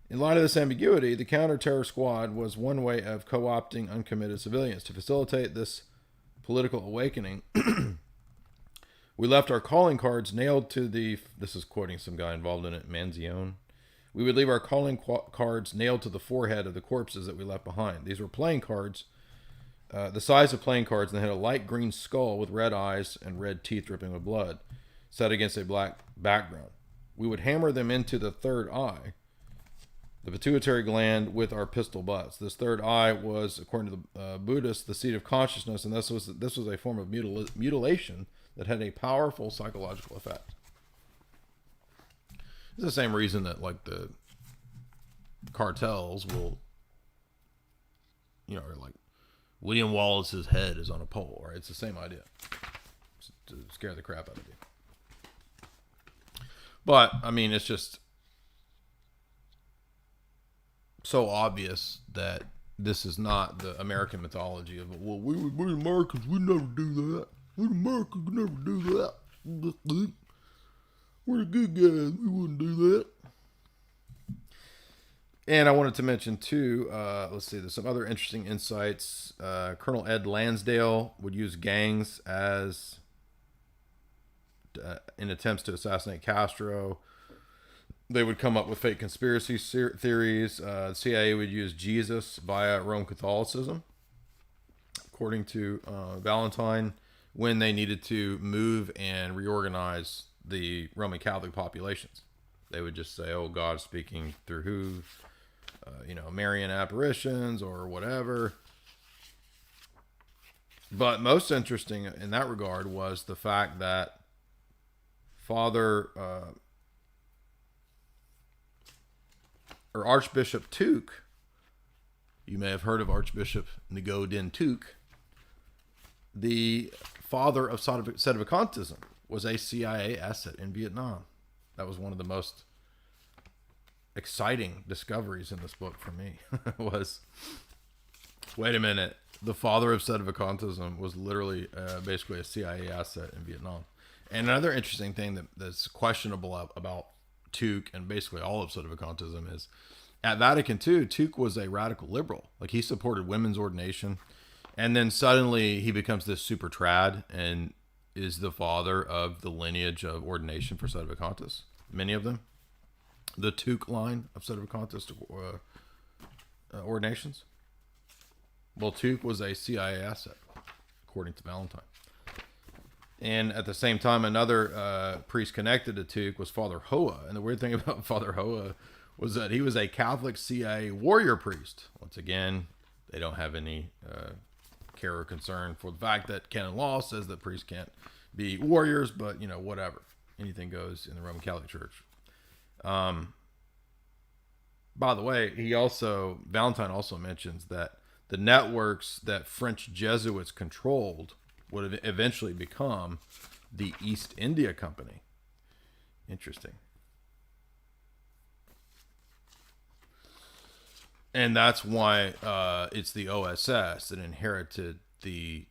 in light of this ambiguity, the counter-terror squad was one way of co-opting uncommitted civilians. To facilitate this political awakening, we left our calling cards nailed to the, this is quoting some guy involved in it, Manzione. We would leave our calling cards nailed to the forehead of the corpses that we left behind. These were playing cards, the size of playing cards, and they had a light green skull with red eyes and red teeth dripping with blood, set against a black background. We would hammer them into the third eye, the pituitary gland, with our pistol butts. This third eye was, according to the Buddhists, the seat of consciousness, and this was a form of mutilation that had a powerful psychological effect. It's the same reason that, like, the cartels will, like William Wallace's head is on a pole, right? It's the same idea. It's to scare the crap out of you. But, I mean, it's just so obvious that this is not the American mythology of, well, we're Americans, we never do that. We're Americans, we never do that. We're the good guys, we wouldn't do that. And I wanted to mention, too, let's see, there's some other interesting insights. Colonel Ed Lansdale would use gangs as in attempts to assassinate Castro. They would come up with fake conspiracy theories. The CIA would use Jesus via Roman Catholicism, according to Valentine, when they needed to move and reorganize the Roman Catholic populations. They would just say, oh, God's speaking through who? Marian apparitions or whatever. But most interesting in that regard was the fact that Father or Archbishop Tuke, you may have heard of Archbishop Ngo Tuke, the father of Sedevacantism, was a CIA asset in Vietnam. That was one of the most exciting discoveries in this book for me. Was, wait a minute, the father of Sedevacantism was literally basically a CIA asset in Vietnam. And another interesting thing that's questionable about Tuke and basically all of Sedevacantism is, at Vatican II, Tuke was a radical liberal. Like, he supported women's ordination. And then suddenly he becomes this super trad and is the father of the lineage of ordination for Sedevacantists. Many of them. The Tuke line of Sedevacantist ordinations. Well, Tuke was a CIA asset, according to Valentine. And at the same time, another priest connected to Tuke was Father Hoa. And the weird thing about Father Hoa was that he was a Catholic CIA warrior priest. Once again, they don't have any care or concern for the fact that canon law says that priests can't be warriors, but, whatever. Anything goes in the Roman Catholic Church. By the way, Valentine also mentions that the networks that French Jesuits controlled would eventually become the East India Company. Interesting. And that's why it's the OSS that inherited the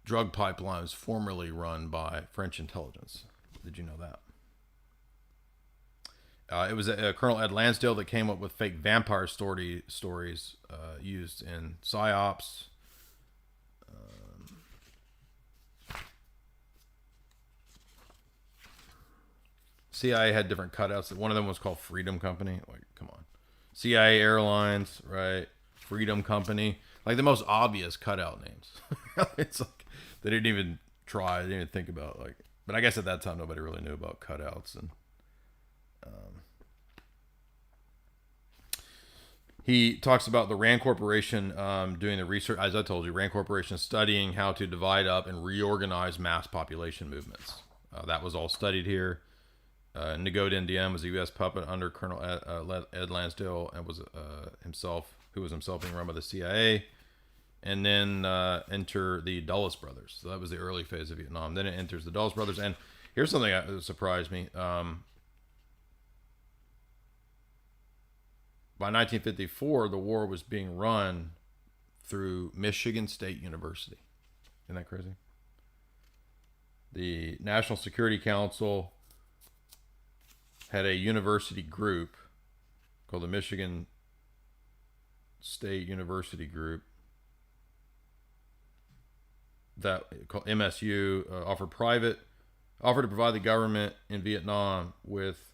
drug pipelines formerly run by French intelligence. Did you know that? It was Colonel Ed Lansdale that came up with fake vampire stories used in PSYOPs. CIA had different cutouts. One of them was called Freedom Company. Like, come on. CIA Airlines, right? Freedom Company. Like, the most obvious cutout names. It's like, they didn't even try. They didn't even think about, like, but I guess at that time, nobody really knew about cutouts. And he talks about the RAND Corporation doing the research. As I told you, RAND Corporation studying how to divide up and reorganize mass population movements. That was all studied here. Ngo Diem was a U.S. puppet under Colonel Ed Lansdale, and was himself being run by the CIA. And then enter the Dulles brothers. So that was the early phase of Vietnam. Then it enters the Dulles brothers. And here's something that surprised me. By 1954, the war was being run through Michigan State University. Isn't that crazy? The National Security Council had a university group called the Michigan State University Group that called MSU, offered to provide the government in Vietnam with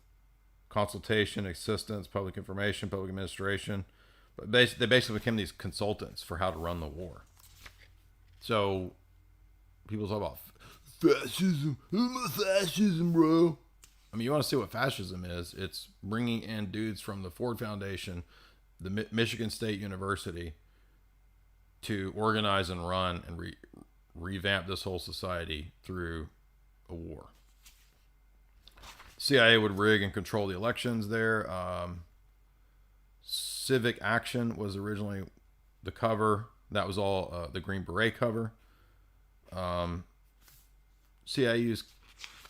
consultation, assistance, public information, public administration. But they basically became these consultants for how to run the war. So people talk about fascism. Fascism, bro. I mean, you want to see what fascism is? It's bringing in dudes from the Ford Foundation, the Michigan State University, to organize and run and revamp this whole society through a war. CIA would rig and control the elections there. Civic Action was originally the cover. That was all the Green Beret cover. CIA used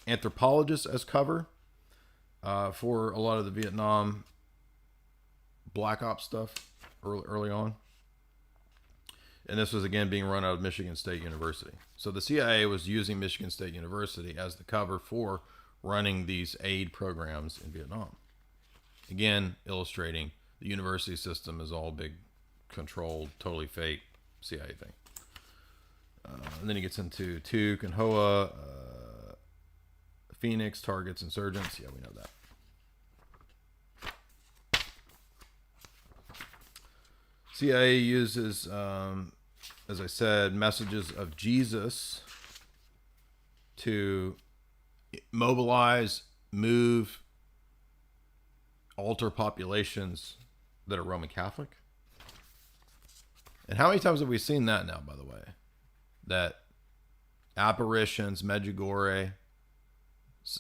anthropologists as cover for a lot of the Vietnam Black Ops stuff early on. And this was, again, being run out of Michigan State University. So the CIA was using Michigan State University as the cover for running these aid programs in Vietnam. Again, illustrating the university system is all big, controlled, totally fake CIA thing. And then he gets into Tuke and Hoa, Phoenix, targets, insurgents. Yeah, we know that. CIA uses, as I said, messages of Jesus to mobilize, move, alter populations that are Roman Catholic. And how many times have we seen that now, by the way? That apparitions, Medjugorje,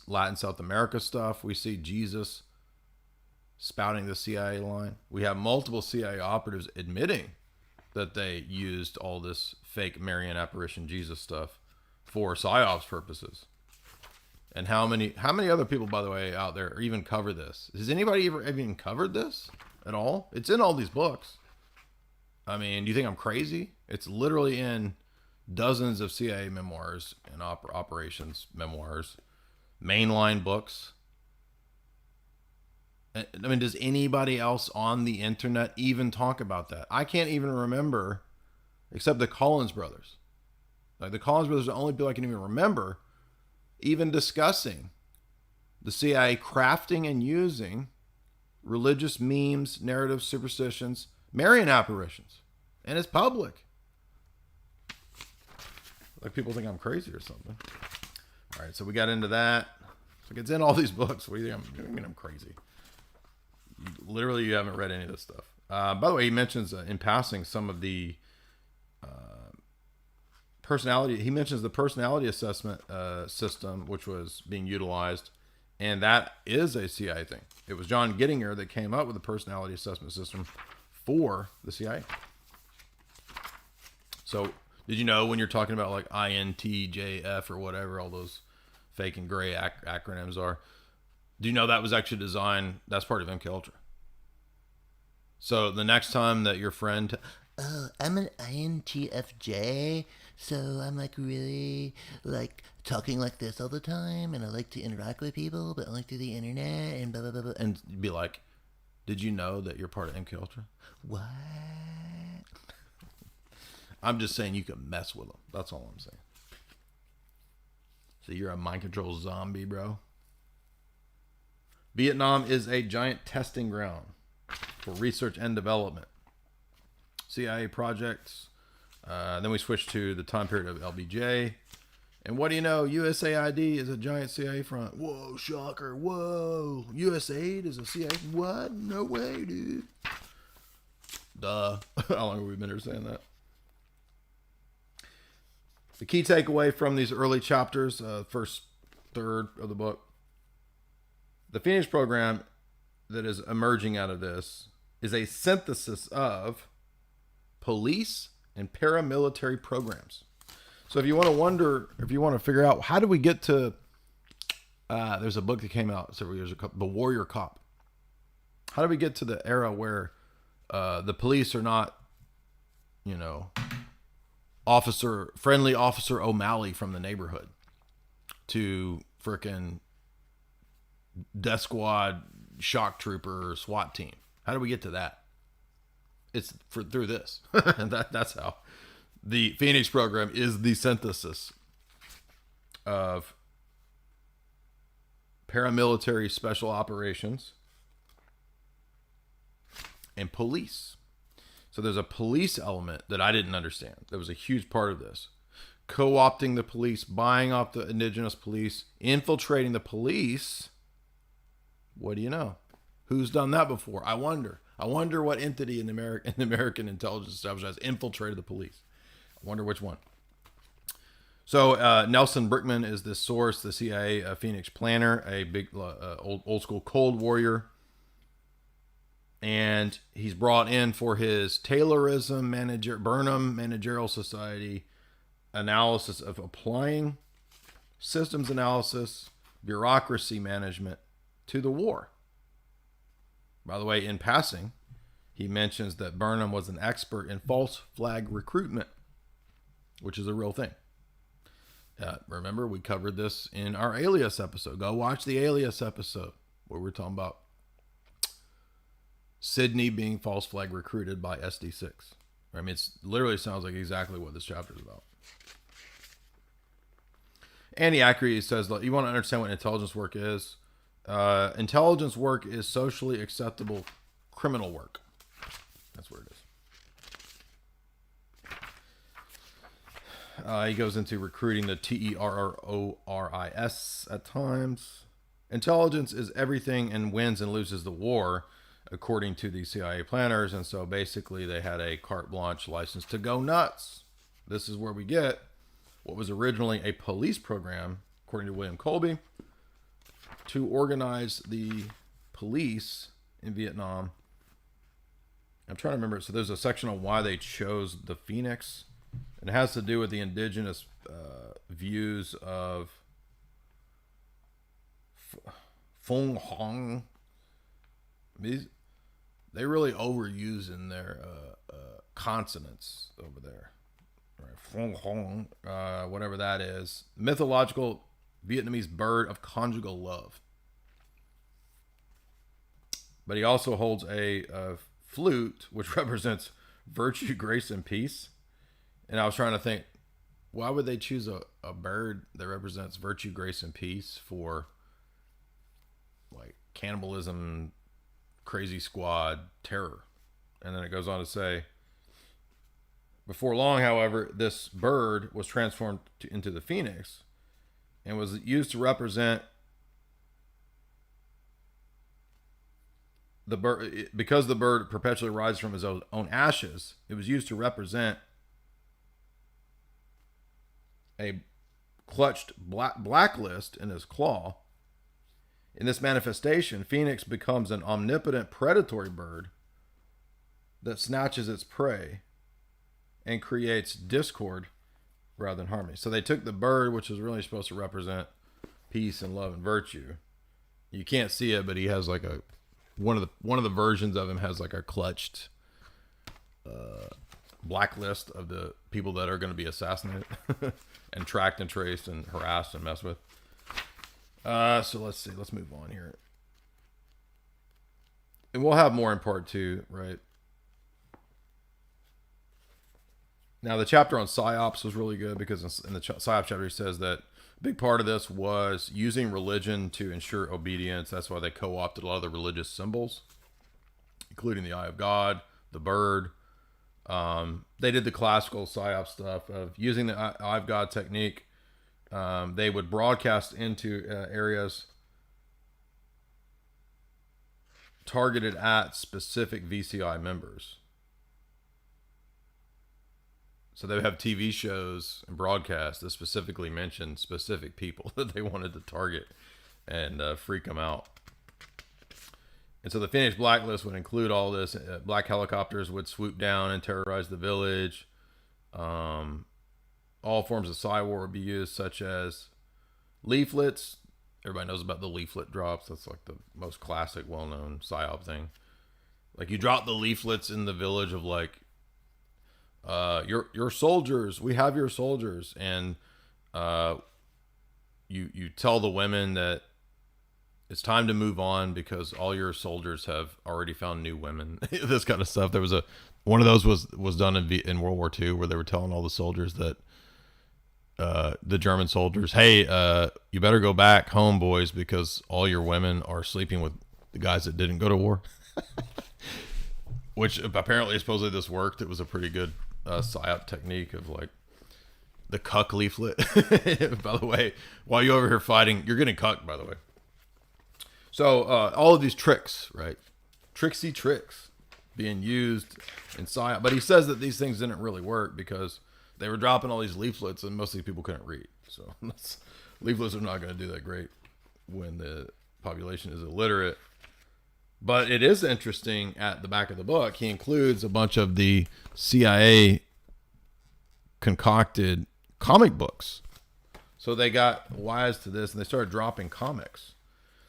Latin South America stuff, we see Jesus spouting the CIA line. We have multiple CIA operatives admitting that they used all this fake Marian apparition Jesus stuff for PSYOPs purposes. And how many other people, by the way, out there even cover this? Has anybody ever even covered this at all? It's in all these books. I mean, do you think I'm crazy? It's literally in dozens of CIA memoirs and operations memoirs, mainline books. I mean, does anybody else on the internet even talk about that? I can't even remember, except the Collins brothers. Like, the Collins brothers are the only people I can even remember even discussing the CIA crafting and using religious memes, narratives, superstitions, Marian apparitions. And it's public. Like, people think I'm crazy or something. All right, so we got into that. Like, it's in all these books. What do you think I'm doing? I'm crazy. Literally, you haven't read any of this stuff. By the way, he mentions in passing some of the personality. He mentions the personality assessment system, which was being utilized, and that is a CIA thing. It was John Gittinger that came up with the personality assessment system for the CIA. So, did you know when you're talking about like INTJF or whatever all those fake and gray acronyms are? Do you know that was actually designed? That's part of MK Ultra. So the next time that your friend, oh, I'm an INTFJ, so I'm like really like talking like this all the time, and I like to interact with people, but only through the internet and blah blah blah blah. and be like, did you know that you're part of MK Ultra? What? I'm just saying you can mess with them. That's all I'm saying. So you're a mind control zombie, bro. Vietnam is a giant testing ground for research and development. CIA projects. Then we switch to the time period of LBJ. And what do you know? USAID is a giant CIA front. Whoa, shocker. Whoa. USAID is a CIA. What? No way, dude. Duh. How long have we been here saying that? The key takeaway from these early chapters, first third of the book, the Phoenix program that is emerging out of this is a synthesis of police and paramilitary programs. So if you want to figure out how do we get to, there's a book that came out several years ago, The Warrior Cop. How do we get to the era where the police are not, friendly officer O'Malley from the neighborhood to frickin' death squad, shock trooper, SWAT team? How do we get to that? It's through this. And that's how the Phoenix program is the synthesis of paramilitary special operations and police. So there's a police element that I didn't understand. That was a huge part of this. Co-opting the police, buying off the indigenous police, infiltrating the police. What do you know? Who's done that before? I wonder what entity in the American intelligence establishment has infiltrated the police. I wonder which one. So Nelson Brickman is this source, the CIA Phoenix planner, a big old school Cold Warrior. And he's brought in for his Taylorism Burnham Managerial Society analysis of applying systems analysis, bureaucracy management to the war. By the way, in passing, he mentions that Burnham was an expert in false flag recruitment, which is a real thing. Remember, we covered this in our Alias episode. Go watch the Alias episode where we're talking about Sydney being false flag recruited by SD6. I mean, it literally sounds like exactly what this chapter is about. And he accurately says, you want to understand what intelligence work is? Intelligence work is socially acceptable criminal work. That's what it is. He goes into recruiting the terroris at times. Intelligence is everything and wins and loses the war, according to the CIA planners. And so basically they had a carte blanche license to go nuts. This is where we get what was originally a police program, according to William Colby, to organize the police in Vietnam. I'm trying to remember. So there's a section on why they chose the Phoenix. And it has to do with the indigenous views of Phong Hong. They really overuse in their consonants over there. Right. Phong Hong, whatever that is. Mythological Vietnamese bird of conjugal love. But he also holds a flute, which represents virtue, grace, and peace. And I was trying to think, why would they choose a bird that represents virtue, grace, and peace for like cannibalism, crazy squad, terror? And then it goes on to say, before long, however, this bird was transformed into the phoenix and was used to represent the bird. Because the bird perpetually rises from his own ashes, it was used to represent a clutched blacklist in his claw. In this manifestation, Phoenix becomes an omnipotent predatory bird that snatches its prey and creates discord rather than harmony. So they took the bird, which is really supposed to represent peace and love and virtue. You can't see it, but he has like one of the versions of him has like a clutched blacklist of the people that are going to be assassinated and tracked and traced and harassed and messed with. So let's see. Let's move on here. And we'll have more in part 2, right? Now, the chapter on PSYOPs was really good because in the PSYOPs chapter, he says that a big part of this was using religion to ensure obedience. That's why they co-opted a lot of the religious symbols, including the eye of God, the bird. They did the classical PSYOP stuff of using the eye of God technique. They would broadcast into areas targeted at specific VCI members. So they would have TV shows and broadcasts that specifically mentioned specific people that they wanted to target and freak them out. And so the Phoenix Blacklist would include all this. Black helicopters would swoop down and terrorize the village. All forms of PSY-war would be used, such as leaflets. Everybody knows about the leaflet drops. That's like the most classic, well-known PSYOP thing. Like you drop the leaflets in the village of like, your soldiers, we have your soldiers. And you tell the women that it's time to move on because all your soldiers have already found new women. This kind of stuff. There was one of those was done in World War II where they were telling all the soldiers that the German soldiers, hey, you better go back home, boys, because all your women are sleeping with the guys that didn't go to war. Which apparently, supposedly this worked. It was a pretty good PSYOP technique of like the cuck leaflet. By the way, while you're over here fighting, you're getting cucked, by the way. So all of these tricks, right? Tricksy tricks being used in PSYOP. But he says that these things didn't really work because they were dropping all these leaflets and most of these people couldn't read. So leaflets are not going to do that great when the population is illiterate. But it is interesting at the back of the book. He includes a bunch of the CIA concocted comic books. So they got wise to this and they started dropping comics.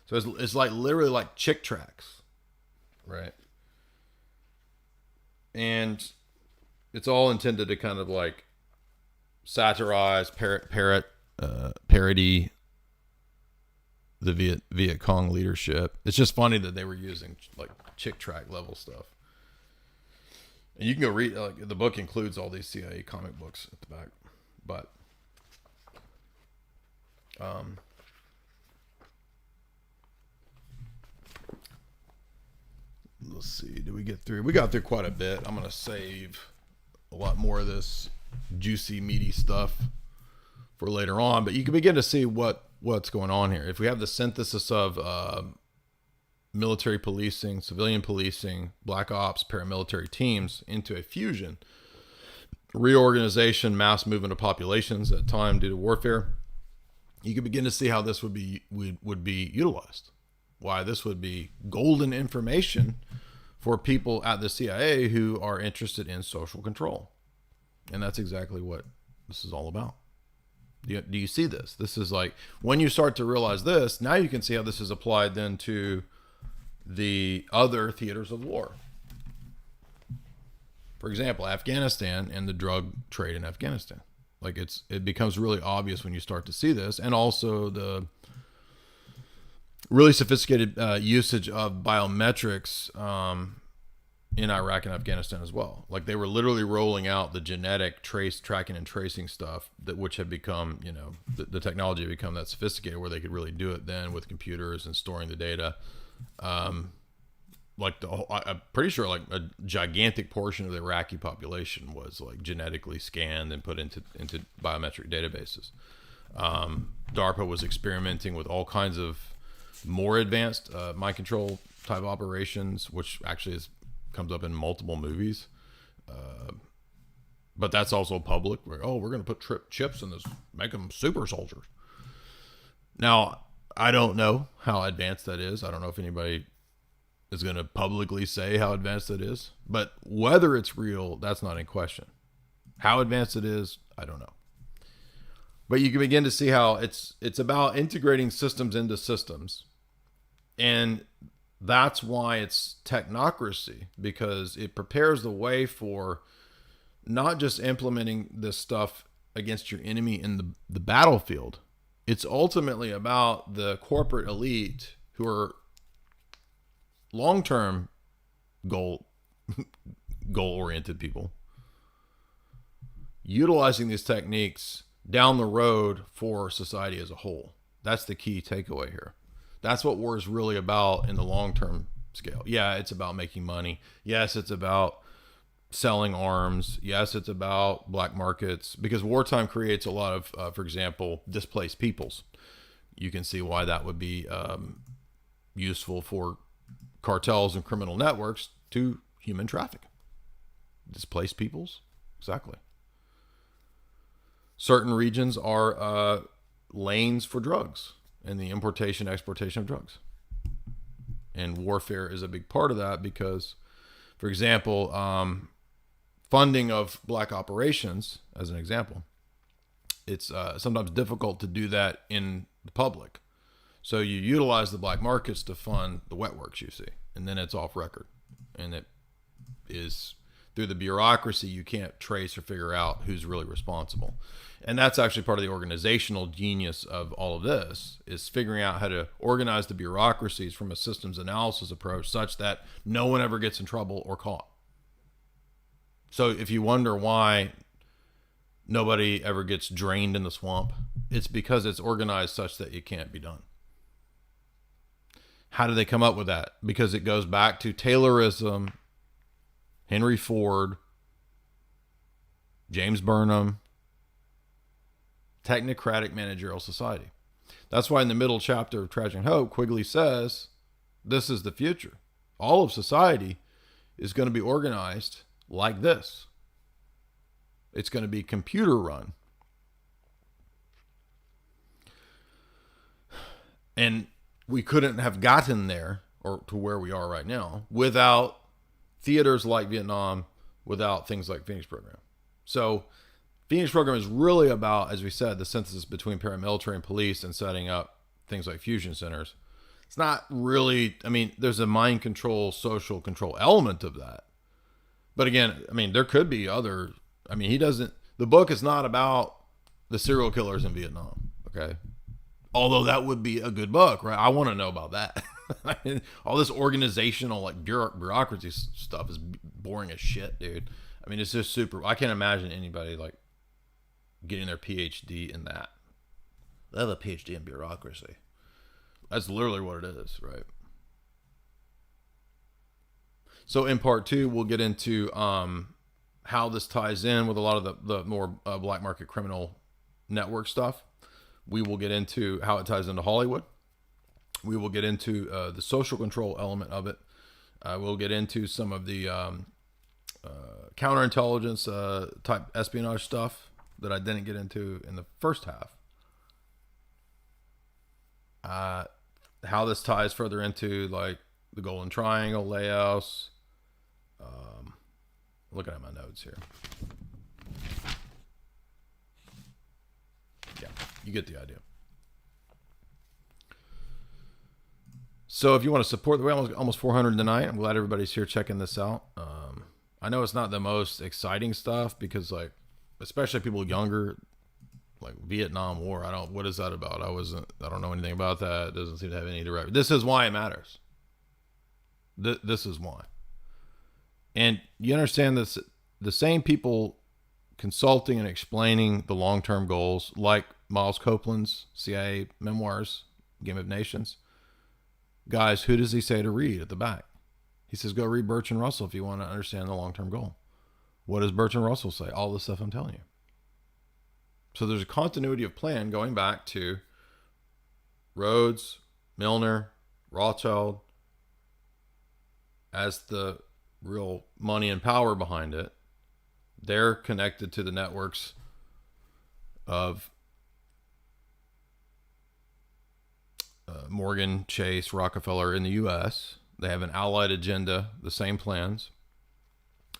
So it's like literally like chick tracts, right? And it's all intended to kind of like satirize, parody the Viet Cong leadership. It's just funny that they were using like chick tract level stuff. And you can go read, like, the book includes all these CIA comic books at the back. But let's see, did we get through? We got through quite a bit. I'm going to save a lot more of this juicy, meaty stuff for later on. But you can begin to see what's going on here. If we have the synthesis of military policing, civilian policing, black ops, paramilitary teams into a fusion, reorganization, mass movement of populations at time due to warfare, you can begin to see how this would be utilized. Why this would be golden information for people at the CIA who are interested in social control. And that's exactly what this is all about. Do you see this? This is like, when you start to realize this, now you can see how this is applied then to the other theaters of war. For example, Afghanistan and the drug trade in Afghanistan. Like it becomes really obvious when you start to see this, and also the really sophisticated usage of biometrics in Iraq and Afghanistan as well. Like they were literally rolling out the genetic tracking and tracing stuff which had become, the technology had become that sophisticated where they could really do it then with computers and storing the data. I'm pretty sure like a gigantic portion of the Iraqi population was like genetically scanned and put into biometric databases. DARPA was experimenting with all kinds of more advanced mind control type operations, which actually comes up in multiple movies. But that's also public. We're going to put chips in this, make them super soldiers. Now, I don't know how advanced that is. I don't know if anybody is going to publicly say how advanced it is, but whether it's real, that's not in question. How advanced it is, I don't know. But you can begin to see how it's about integrating systems into systems. And that's why it's technocracy, because it prepares the way for not just implementing this stuff against your enemy in the battlefield. It's ultimately about the corporate elite who are long-term goal-oriented people utilizing these techniques down the road for society as a whole. That's the key takeaway here. That's what war is really about in the long-term scale. Yeah, it's about making money. Yes, it's about selling arms. Yes, it's about black markets, because wartime creates a lot of, for example, displaced peoples. You can see why that would be useful for cartels and criminal networks to human traffic. Displaced peoples? Exactly. Certain regions are lanes for drugs and the importation, exportation of drugs. And warfare is a big part of that because, for example, funding of black operations, as an example, it's sometimes difficult to do that in the public. So you utilize the black markets to fund the wet works, you see, and then it's off record. And it is through the bureaucracy, you can't trace or figure out who's really responsible. And that's actually part of the organizational genius of all of this, is figuring out how to organize the bureaucracies from a systems analysis approach such that no one ever gets in trouble or caught. So if you wonder why nobody ever gets drained in the swamp, it's because it's organized such that it can't be done. How do they come up with that? Because it goes back to Taylorism, Henry Ford, James Burnham, technocratic managerial society. That's why in the middle chapter of Tragic Hope, Quigley says, this is the future. All of society is going to be organized like this. It's going to be computer run. And we couldn't have gotten there, or to where we are right now, without theaters like Vietnam, without things like Phoenix Program. So Phoenix Program is really about, as we said, the synthesis between paramilitary and police and setting up things like fusion centers. It's not really, there's a mind control, social control element of that. But again, there could be other, the book is not about the serial killers in Vietnam, okay? Although that would be a good book, right? I want to know about that. All this organizational, like bureaucracy stuff is boring as shit, dude. It's just super. I can't imagine anybody like getting their PhD in that. They have a PhD in bureaucracy. That's literally what it is, right? So in part 2, we'll get into how this ties in with a lot of the more black market criminal network stuff. We will get into how it ties into Hollywood. We will get into the social control element of it. We'll get into some of the counterintelligence type espionage stuff that I didn't get into in the first half. How this ties further into like the Golden Triangle, Laos. Looking at my notes here. Yeah, you get the idea. So if you want to support, we're almost 400 tonight. I'm glad everybody's here checking this out. I know it's not the most exciting stuff because, like, especially people younger, like Vietnam War. What is that about? I don't know anything about that. It doesn't seem to have any direct. This is why it matters. This is why. And you understand this, the same people consulting and explaining the long-term goals, like Miles Copeland's CIA memoirs, Game of Nations. Guys, who does he say to read at the back? He says, go read Bertrand Russell if you want to understand the long-term goal. What does Bertrand Russell say? All the stuff I'm telling you. So there's a continuity of plan going back to Rhodes, Milner, Rothschild as the real money and power behind it. They're connected to the networks of Morgan, Chase, Rockefeller in the U.S. They have an allied agenda, the same plans.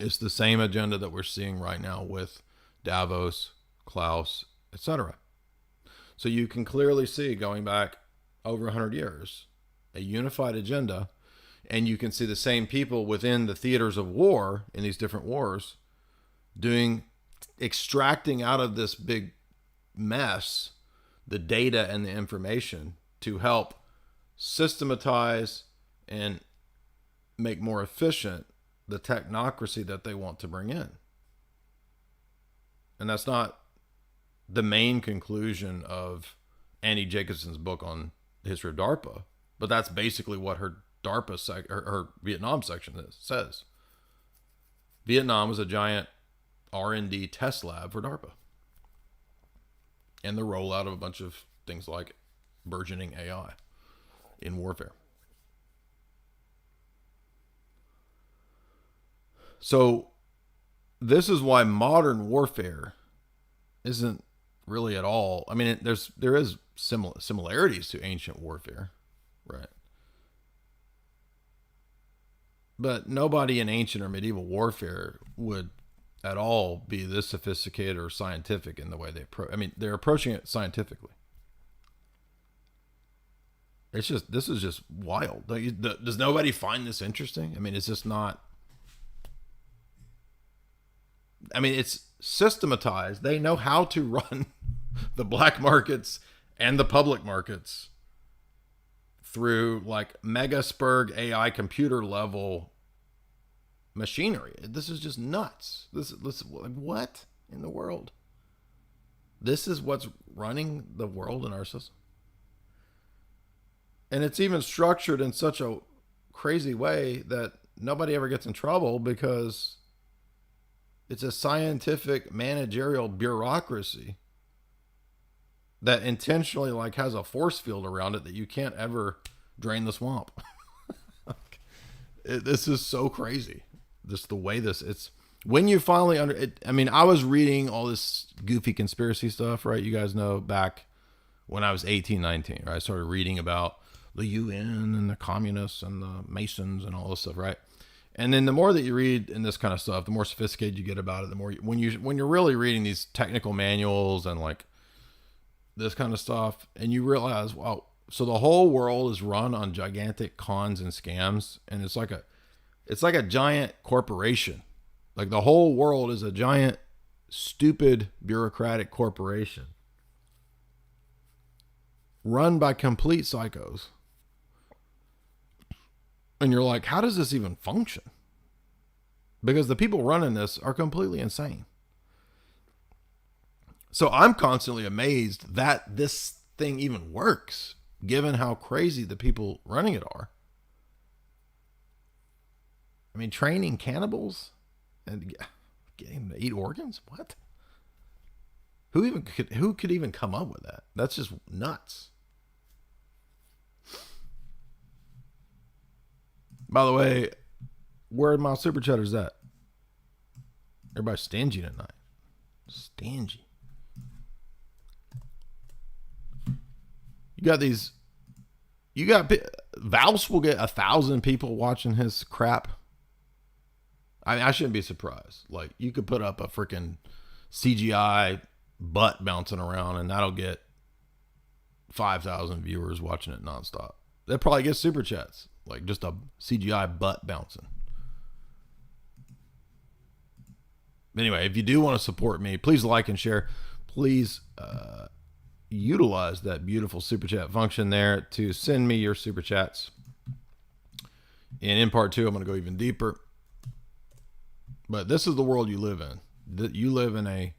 It's the same agenda that we're seeing right now with Davos, Klaus, etc. So you can clearly see, going back over 100 years, a unified agenda, and you can see the same people within the theaters of war in these different wars extracting out of this big mess the data and the information to help systematize and make more efficient the technocracy that they want to bring in. And that's not the main conclusion of Annie Jacobsen's book on the history of DARPA, but that's basically what her her Vietnam section says. Vietnam was a giant R&D test lab for DARPA and the rollout of a bunch of things like burgeoning AI in warfare. So this is why modern warfare isn't really at all. I mean, there is similarities to ancient warfare, right? But nobody in ancient or medieval warfare would at all be this sophisticated or scientific in the way they approach. I mean, they're approaching it scientifically. This is just wild. Does nobody find this interesting? I mean, it's just not. I mean, it's systematized. They know how to run the black markets and the public markets through like Megaspurg AI computer level machinery. This is just nuts. This what in the world? This is what's running the world in our system. And it's even structured in such a crazy way that nobody ever gets in trouble because it's a scientific managerial bureaucracy that intentionally like has a force field around it that you can't ever drain the swamp. This is so crazy. Just the way it's when you finally I mean, I was reading all this goofy conspiracy stuff, right? You guys know back when I was 18, 19, right? I started reading about the UN and the communists and the Masons and all this stuff, right? And then the more that you read in this kind of stuff, the more sophisticated you get about it, the more when you're really reading these technical manuals and like this kind of stuff, and you realize, wow, so the whole world is run on gigantic cons and scams, and it's like a giant corporation. Like the whole world is a giant, stupid, bureaucratic corporation run by complete psychos. And you're like, how does this even function? Because the people running this are completely insane. So I'm constantly amazed that this thing even works, given how crazy the people running it are. I mean, training cannibals, and getting him to eat organs? What? Who could even come up with that? That's just nuts. By the way, where are my super chatters at? Everybody's stingy tonight. Stingy. Valve will get 1,000 people watching his crap. I mean, I shouldn't be surprised. Like, you could put up a freaking CGI butt bouncing around and that'll get 5,000 viewers watching it nonstop. They'll probably get super chats. Like just a CGI butt bouncing. Anyway, if you do want to support me, please like and share. Please utilize that beautiful super chat function there to send me your super chats. And in part 2, I'm going to go even deeper. But this is the world you live in. You live in a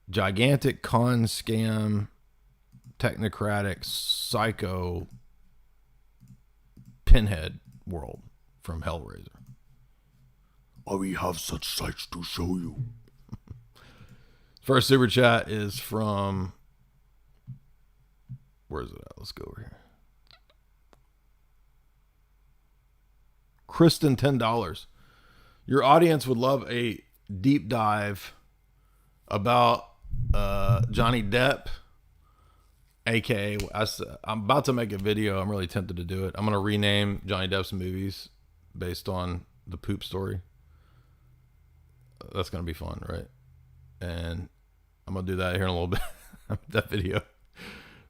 gigantic con scam, technocratic, psycho pinhead world from Hellraiser. We have such sights to show you. First super chat is from, where is it at? Let's go over here. Kristen, $10. Your audience would love a deep dive about Johnny Depp, aka I'm about to make a video. I'm really tempted to do it. I'm going to rename Johnny Depp's movies based on the poop story. That's going to be fun, right? And I'm going to do that here in a little bit. That video.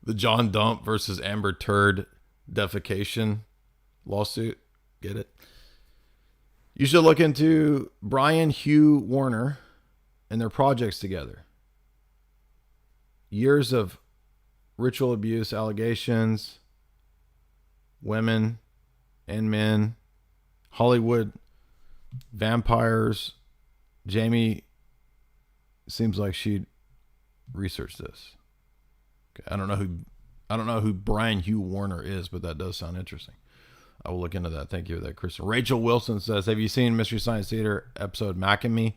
The John Dump versus Amber Turd defecation lawsuit. Get it? You should look into Brian Hugh Warner and their projects together. Years of ritual abuse allegations, women and men, Hollywood vampires. Jamie seems like she'd research this. Okay, I don't know who Brian Hugh Warner is, but that does sound interesting. I will look into that. Thank you for that, Kristen. Rachel Wilson says, have you seen Mystery Science Theater episode Mac and Me?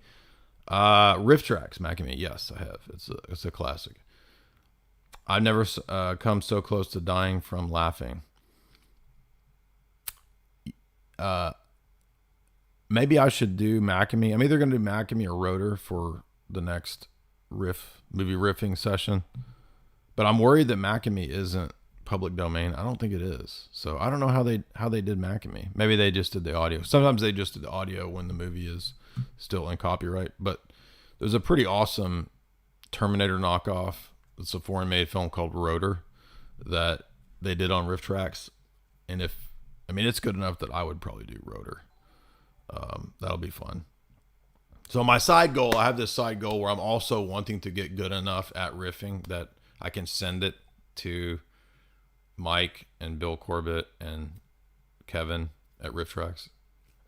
Riff Tracks, Mac and Me. Yes, I have. It's a classic. I've never come so close to dying from laughing. Maybe I should do Mac and Me. I'm either going to do Mac and Me or Rotor for the next movie riffing session. But I'm worried that Mac and Me isn't public domain. I don't think it is. So I don't know how they did Mac and Me. Maybe they just did the audio. Sometimes they just did the audio when the movie is still in copyright. But there's a pretty awesome Terminator knockoff. It's a foreign-made film called Rotor that they did on Riff Tracks. And it's good enough that I would probably do Rotor. That'll be fun. So my side goal, I have this side goal where I'm also wanting to get good enough at riffing that I can send it to Mike and Bill Corbett and Kevin at Riff Tracks.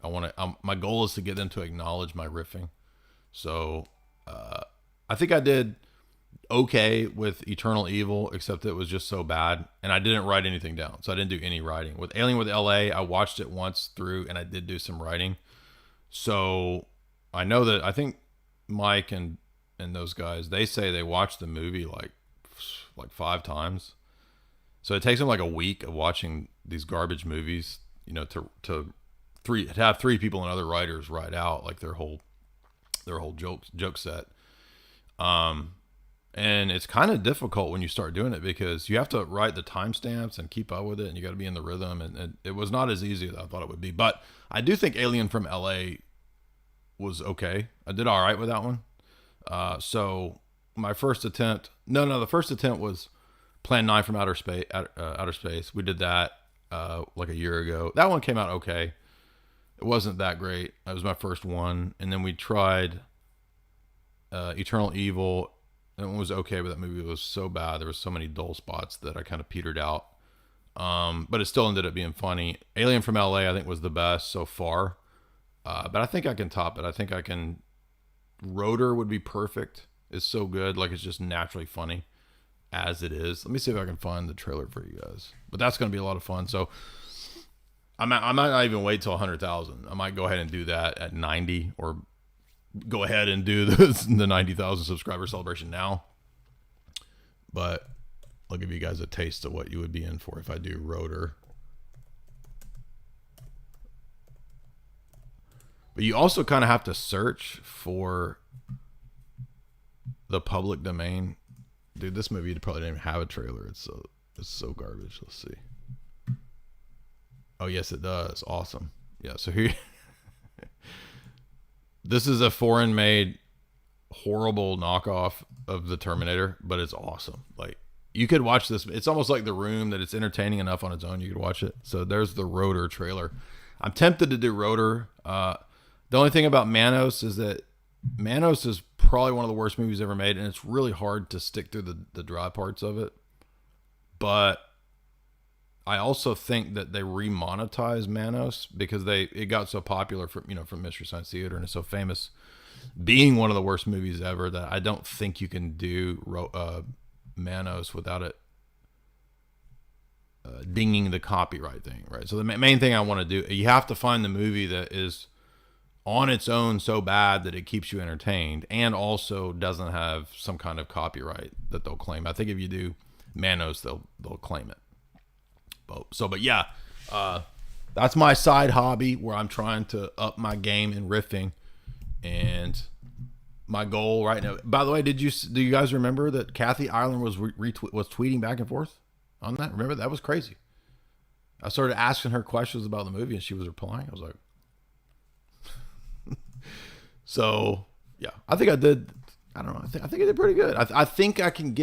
My goal is to get them to acknowledge my riffing. So I think I did okay with Eternal Evil, except it was just so bad, and I didn't write anything down, so I didn't do any writing. With Alien with LA, I watched it once through, and I did do some writing. So I know that I think Mike and those guys, they say they watched the movie like 5 times. So it takes them like a week of watching these garbage movies, to have 3 people and other writers write out like their whole joke set. And it's kind of difficult when you start doing it because you have to write the timestamps and keep up with it, and you got to be in the rhythm. And it was not as easy as I thought it would be. But I do think Alien from LA was okay. I did all right with that one. So my first attempt, the first attempt was Plan 9 from Outer Space. We did that like a year ago. That one came out okay. It wasn't that great. That was my first one. And then we tried Eternal Evil. That one was okay, but that movie was so bad. There was so many dull spots that I kind of petered out. But it still ended up being funny. Alien from LA, I think, was the best so far. But I think I can top it. I think I can. Rotor would be perfect. It's so good. Like, it's just naturally funny as it is. Let me see if I can find the trailer for you guys. But that's going to be a lot of fun. So I might not even wait till 100,000. I might go ahead and do that at 90 or go ahead and do the 90,000 subscriber celebration now. But I'll give you guys a taste of what you would be in for if I do Rotor. But you also kind of have to search for the public domain. Dude, this movie probably didn't even have a trailer. It's so garbage. Let's see. Oh, yes, it does. Awesome. Yeah, so here... This is a foreign-made, horrible knockoff of the Terminator, but it's awesome. Like, you could watch this. It's almost like The Room, that it's entertaining enough on its own. You could watch it. So there's the Rotor trailer. I'm tempted to do Rotor. The only thing about Manos is that Manos is probably one of the worst movies ever made, and it's really hard to stick through the dry parts of it. But I also think that they remonetized Manos because it got so popular from Mystery Science Theater, and it's so famous being one of the worst movies ever, that I don't think you can do Manos without it dinging the copyright thing, right? So the main thing I want to do, you have to find the movie that is on its own so bad that it keeps you entertained and also doesn't have some kind of copyright that they'll claim. I think if you do Manos, they'll claim it. But yeah, that's my side hobby where I'm trying to up my game in riffing, and my goal right now. By the way, do you guys remember that Kathy Ireland was tweeting back and forth on that? Remember, that was crazy. I started asking her questions about the movie, and she was replying. I was like, so yeah, I think I did. I don't know. I think I did pretty good. I think I can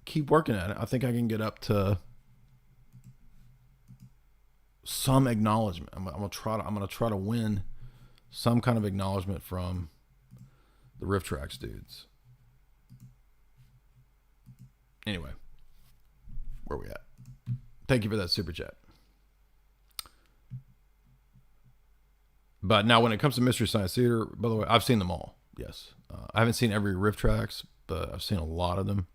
keep working at it. I think I can get up to some acknowledgement. I'm gonna try to win some kind of acknowledgement from the Riff Tracks dudes. Anyway, where we at? Thank you for that super chat. But now, when it comes to Mystery Science Theater, by the way, I've seen them all. Yes, I haven't seen every Riff Tracks, but I've seen a lot of them.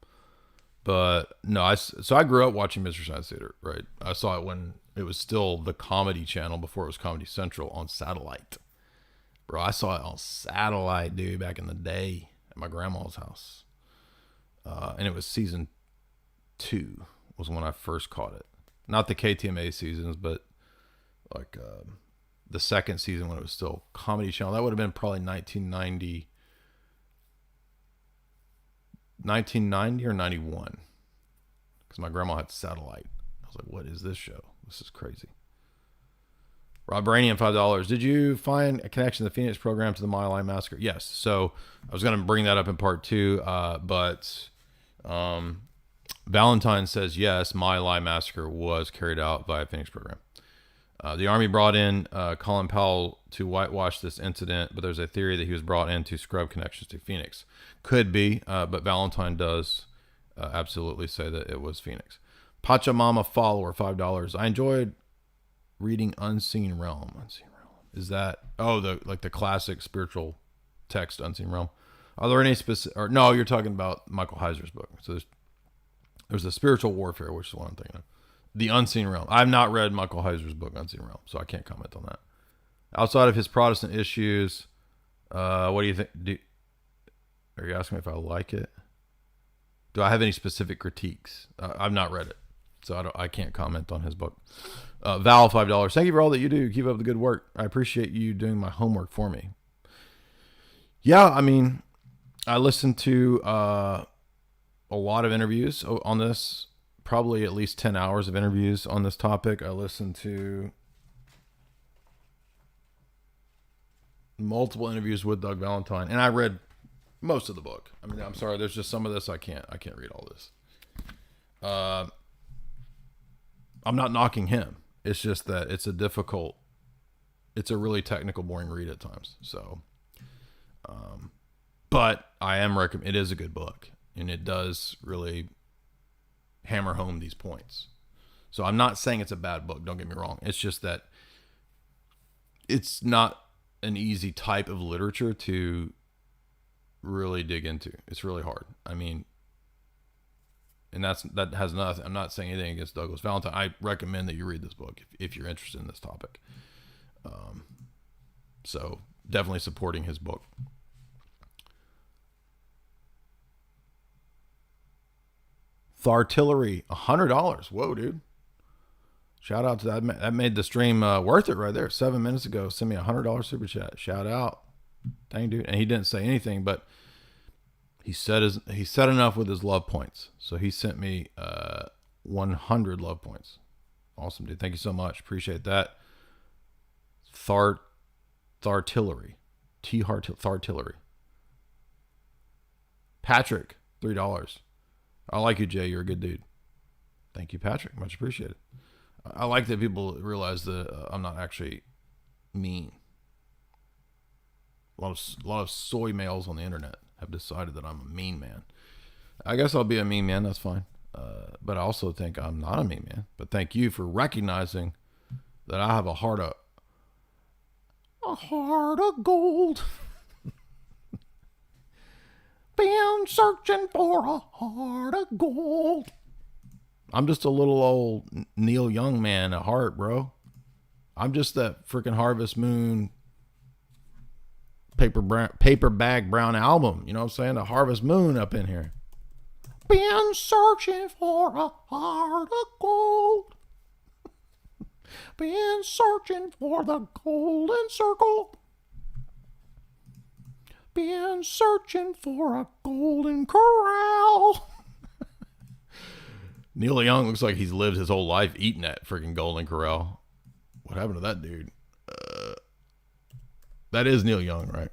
But no, I grew up watching Mystery Science Theater, right? I saw it when it was still the Comedy Channel before it was Comedy Central on satellite. Bro, I saw it on satellite, dude, back in the day at my grandma's house. And it was season 2 was when I first caught it. Not the KTMA seasons, but like the second season when it was still Comedy Channel. That would have been probably 1990 or 91, because my grandma had satellite. I was like, what is this show? This is crazy. Rob Branian, $5. Did you find a connection to the Phoenix program to the Mile High Massacre? Yes. So I was going to bring that up in part 2, but Valentine says yes, Mile High Massacre was carried out by a Phoenix program. The Army brought in Colin Powell to whitewash this incident, but there's a theory that he was brought in to scrub connections to Phoenix. Could be, but Valentine does absolutely say that it was Phoenix. Pachamama Follower, $5. I enjoyed reading Unseen Realm. Unseen Realm. Is that, the classic spiritual text, Unseen Realm? Are there any specific, or no, you're talking about Michael Heiser's book. So there's the Spiritual Warfare, which is what I'm thinking of. The Unseen Realm. I've not read Michael Heiser's book, Unseen Realm, so I can't comment on that. Outside of his Protestant issues, what do you think? Are you asking me if I like it? Do I have any specific critiques? I've not read it, so I can't comment on his book. Val, $5. Thank you for all that you do. Keep up the good work. I appreciate you doing my homework for me. Yeah, I mean, I listened to a lot of interviews on this. Probably at least 10 hours of interviews on this topic. I listened to multiple interviews with Doug Valentine, and I read most of the book. I mean, I'm sorry, there's just some of this I can't read all this. I'm not knocking him. It's just that it's a really technical, boring read at times. So, but I am it is a good book, and it does really hammer home these points. So I'm not saying it's a bad book, don't get me wrong. It's just that it's not an easy type of literature to really dig into. It's really hard. I mean, and that has nothing. I'm not saying anything against Douglas Valentine. I recommend that you read this book if you're interested in this topic. So definitely supporting his book. Thartillery, $100. Whoa, dude. Shout out to that. That made the stream worth it right there. 7 minutes ago, send me $100 super chat. Shout out. Dang, dude. And he didn't say anything, but he said enough with his love points. So he sent me 100 love points. Awesome, dude. Thank you so much. Appreciate that. Thartillery. Thartillery. Patrick, $3. I like you, Jay. You're a good dude. Thank you, Patrick. Much appreciated. I like that people realize that I'm not actually mean. A lot of soy males on the internet have decided that I'm a mean man. I guess I'll be a mean man. That's fine. But I also think I'm not a mean man. But thank you for recognizing that I have a heart of gold. Been searching for a heart of gold. I'm just a little old Neil Young man at heart, bro. I'm just that freaking Harvest Moon paper bag brown album. You know what I'm saying? The Harvest Moon up in here. Been searching for a heart of gold. Been searching for the golden circle. Been searching for a golden corral. Neil Young looks like he's lived his whole life eating that freaking golden corral. What happened to that dude? That is Neil Young, right?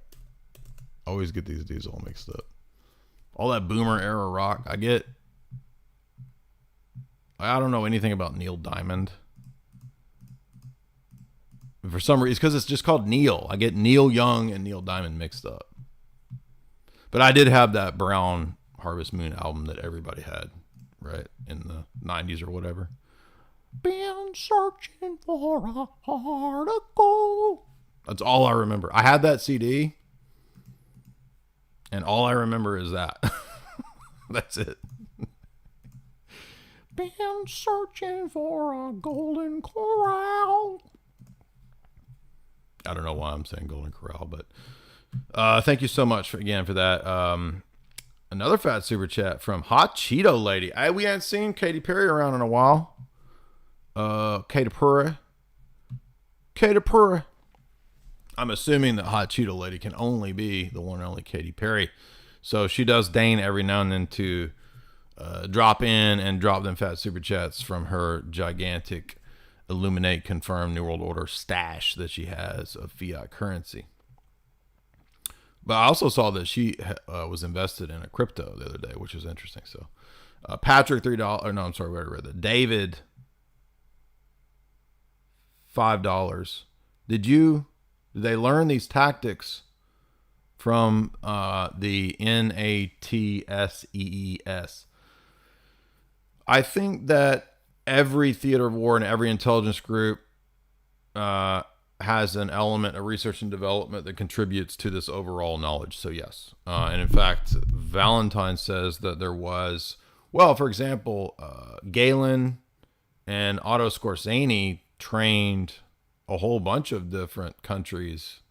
I always get these dudes all mixed up. All that boomer era rock. I don't know anything about Neil Diamond. For some reason, because it's just called Neil. I get Neil Young and Neil Diamond mixed up. But I did have that brown Harvest Moon album that everybody had, right? In the 90s or whatever. Been searching for a heart of gold. That's all I remember. I had that CD. And all I remember is that. That's it. Been searching for a golden corral. I don't know why I'm saying golden corral, but thank you so much again for that. Another fat super chat from Hot Cheeto Lady. We hadn't seen Katy Perry around in a while. Katy Perry. I'm assuming that Hot Cheeto Lady can only be the one and only Katy Perry. So she does deign every now and then to drop in and drop them fat super chats from her gigantic Illuminate confirmed New World Order stash that she has of fiat currency. But I also saw that she was invested in a crypto the other day, which is interesting. So Patrick, $3. Or no, I'm sorry, we already read that. David, $5. Did they learn these tactics from the NATSEES? I think that every theater of war and every intelligence group has an element of research and development that contributes to this overall knowledge. So yes. And in fact, Valentine says that there was, well, for example, Galen and Otto Skorzeny trained a whole bunch of different countries'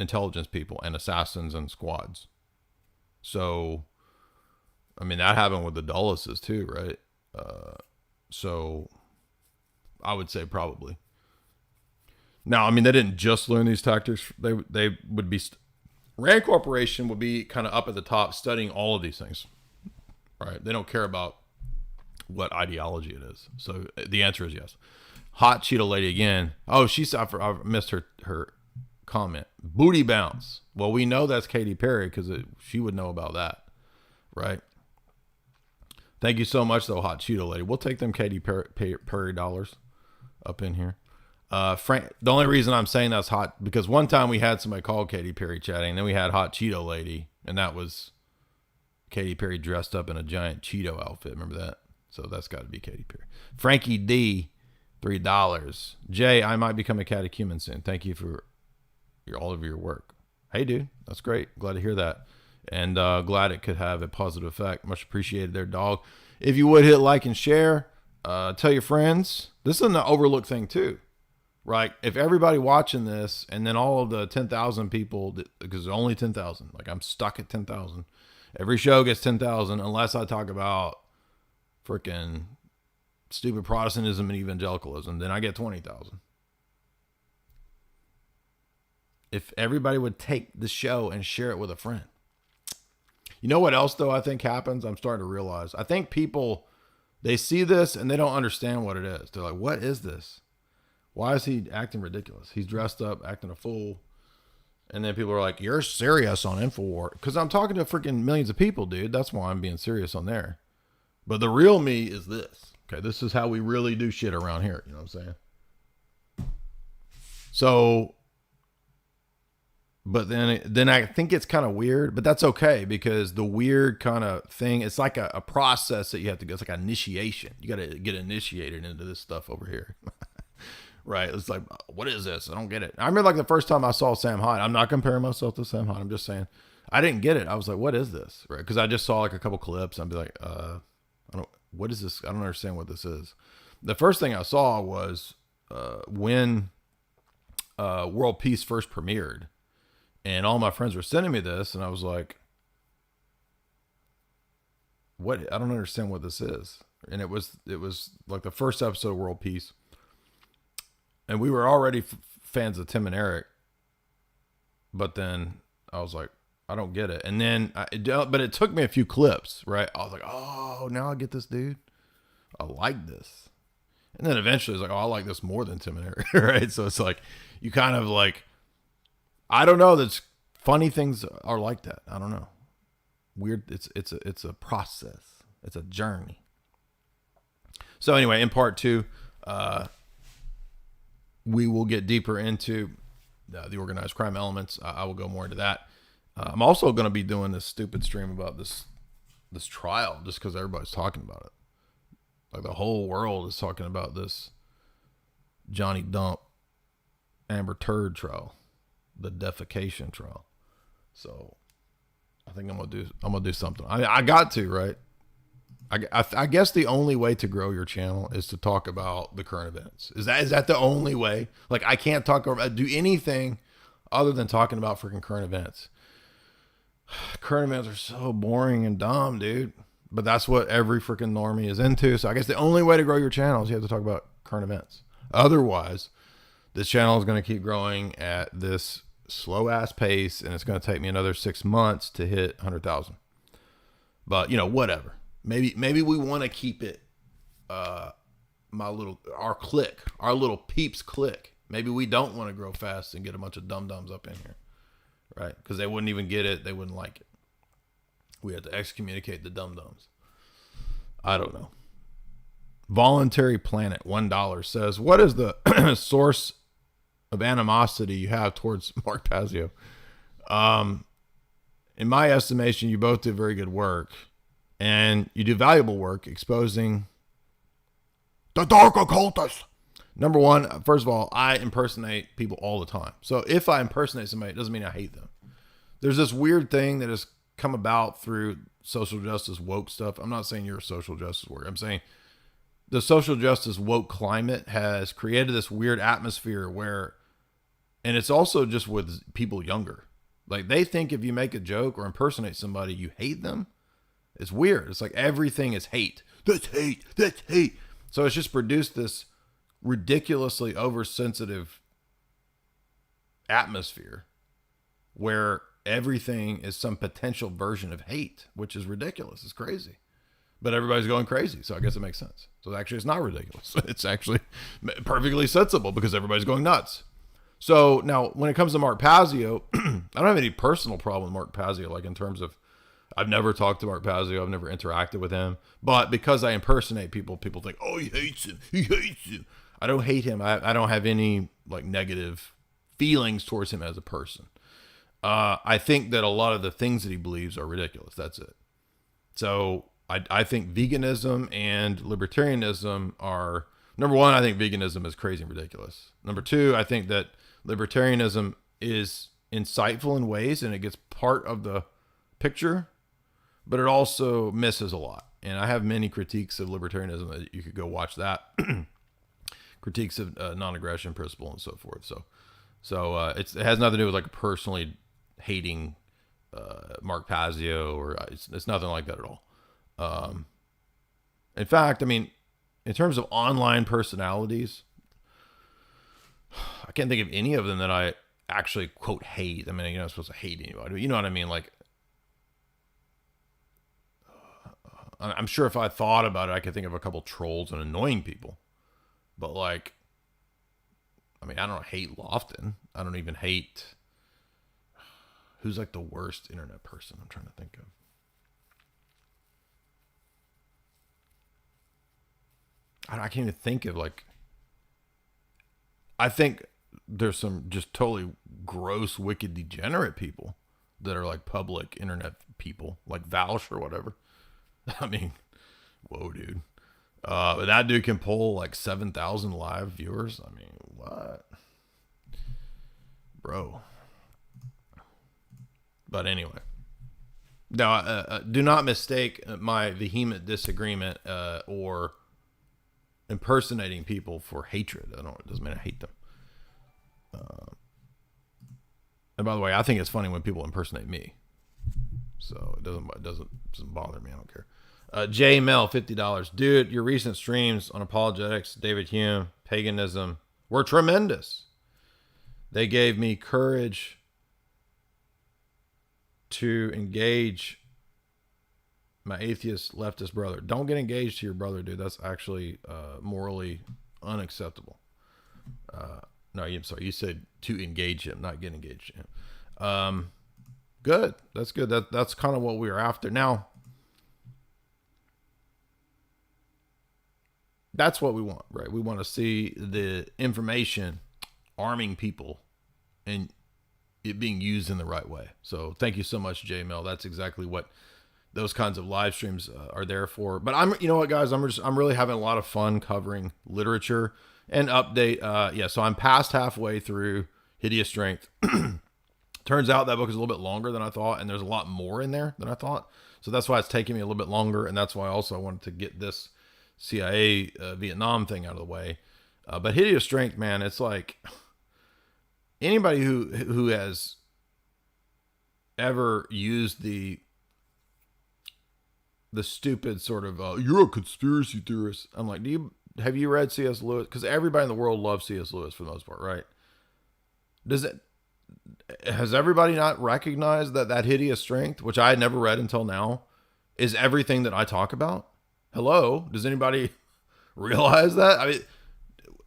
intelligence people and assassins and squads. So, I mean, that happened with the Dulleses too, right? So I would say probably. Now, I mean, they didn't just learn these tactics. They would be, Rand Corporation would be kind of up at the top studying all of these things, right? They don't care about what ideology it is. So the answer is yes. Hot Cheeto Lady again. Oh, I missed her comment. Booty bounce. Well, we know that's Katy Perry because she would know about that, right? Thank you so much, though, Hot Cheeto Lady. We'll take them Katy Perry dollars up in here. Frank, the only reason I'm saying that's hot, because one time we had somebody called Katy Perry chatting, and then we had Hot Cheeto Lady, and that was Katy Perry dressed up in a giant Cheeto outfit. Remember that? So that's got to be Katy Perry. Frankie D, $3. Jay, I might become a catechumen soon. Thank you for all of your work. Hey, dude, that's great. Glad to hear that. And glad it could have a positive effect. Much appreciated there, dog. If you would hit like and share, tell your friends. This is an overlooked thing, too. right? If everybody watching this and then all of the 10,000 people, because there's only 10,000, like I'm stuck at 10,000. Every show gets 10,000 unless I talk about freaking stupid Protestantism and evangelicalism, then I get 20,000. If everybody would take the show and share it with a friend. You know what else, though, I think happens? I'm starting to realize. I think people, they see this and they don't understand what it is. They're like, what is this? Why is he acting ridiculous? He's dressed up, acting a fool. And then people are like, you're serious on InfoWar. Because I'm talking to freaking millions of people, dude. That's why I'm being serious on there. But the real me is this. Okay, this is how we really do shit around here. You know what I'm saying? So, but then I think it's kind of weird. But that's okay, because the weird kind of thing, it's like a process that you have to go. It's like an initiation. You got to get initiated into this stuff over here. Right. It's like, what is this? I don't get it. I remember like the first time I saw Sam Hyde. I'm not comparing myself to Sam Hyde. I'm just saying I didn't get it. I was like, what is this? Right. Because I just saw like a couple clips. I'd be like, what is this? I don't understand what this is. The first thing I saw was when World Peace first premiered. And all my friends were sending me this. And I was like, what? I don't understand what this is. And it was like the first episode of World Peace. And we were already fans of Tim and Eric, but then I was like, I don't get it. And then, but it took me a few clips, right? I was like, oh, now I get this, dude. I like this. And then eventually it's like, oh, I like this more than Tim and Eric, right? So it's like, you kind of like, I don't know. That's funny things are like that. I don't know. Weird. It's a process. It's a journey. So anyway, in part 2, we will get deeper into the organized crime elements. I will go more into that. I'm also going to be doing this stupid stream about this trial just because everybody's talking about it. Like the whole world is talking about this Johnny Dump Amber Turd trial, the defecation trial. So I think I'm gonna do something. I got to, right? I guess the only way to grow your channel is to talk about the current events. Is that the only way? Like I can't do anything other than talking about freaking current events. Current events are so boring and dumb, dude. But that's what every freaking normie is into. So I guess the only way to grow your channel is you have to talk about current events. Otherwise, this channel is going to keep growing at this slow ass pace, and it's going to take me another 6 months to hit 100,000. But whatever. Maybe we want to keep it our little peeps clique. Maybe we don't want to grow fast and get a bunch of dum-dums up in here, right? Because they wouldn't even get it. They wouldn't like it. We have to excommunicate the dum-dums. I don't know. Voluntary Planet, $1 says, what is the source of animosity you have towards Mark Pazio? In my estimation, you both do very good work. And you do valuable work exposing the dark occultists. Number one, first of all, I impersonate people all the time. So if I impersonate somebody, it doesn't mean I hate them. There's this weird thing that has come about through social justice woke stuff. I'm not saying you're a social justice worker. I'm saying the social justice woke climate has created this weird atmosphere where, and it's also just with people younger. Like they think if you make a joke or impersonate somebody, you hate them. It's weird. It's like everything is hate. That's hate. That's hate. So it's just produced this ridiculously oversensitive atmosphere where everything is some potential version of hate, which is ridiculous. It's crazy. But everybody's going crazy. So I guess it makes sense. So actually it's not ridiculous. It's actually perfectly sensible because everybody's going nuts. So now when it comes to Mark Pazio, I don't have any personal problem with Mark Pazio, like in terms of I've never talked to Mark Pazio. I've never interacted with him. But because I impersonate people, people think, oh, he hates him. He hates him. I don't hate him. I don't have any like negative feelings towards him as a person. I think that a lot of the things that he believes are ridiculous. That's it. So I think veganism and libertarianism are, number one, I think veganism is crazy and ridiculous. Number two, I think that libertarianism is insightful in ways and it gets part of the picture, but it also misses a lot. And I have many critiques of libertarianism that you could go watch that. critiques of non-aggression principle and so forth. So it has nothing to do with like personally hating Mark Pazio, or it's nothing like that at all. In fact, I mean, in terms of online personalities, I can't think of any of them that I actually quote hate. I mean, you're not supposed to hate anybody. You know what I mean? Like, I'm sure if I thought about it, I could think of a couple trolls and annoying people. But like, I mean, I don't hate Lofton. I don't even hate. Who's like the worst internet person I'm trying to think of? I can't even think of like. I think there's some just totally gross, wicked, degenerate people that are like public internet people, like Valsh or whatever. I mean, whoa, dude. But that dude can pull like 7,000 live viewers. I mean, what? Bro. But anyway. No, do not mistake my vehement disagreement or impersonating people for hatred. It doesn't mean I hate them. And by the way, I think it's funny when people impersonate me. So it doesn't bother me. I don't care. J Mel, $50. Dude, your recent streams on apologetics, David Hume, paganism were tremendous. They gave me courage to engage my atheist leftist brother. Don't get engaged to your brother, dude. That's actually morally unacceptable. No, I'm sorry. You said to engage him, not get engaged to him. Good. That's good. That's kind of what we were after. Now, that's what we want, right? We want to see the information arming people and it being used in the right way. So thank you so much, JML. That's exactly what those kinds of live streams are there for. But you know what, guys, I'm really having a lot of fun covering literature and update. So I'm past halfway through Hideous Strength. Turns out that book is a little bit longer than I thought, and there's a lot more in there than I thought. So that's why it's taking me a little bit longer, and that's why also I wanted to get this CIA Vietnam thing out of the way. But Hideous Strength, man, it's like anybody who has ever used the stupid sort of you're a conspiracy theorist. I'm like, have you read C.S. Lewis? Because everybody in the world loves C.S. Lewis for the most part, right? Has everybody not recognized that Hideous Strength, which I had never read until now, is everything that I talk about? Hello? Does anybody realize that? I mean,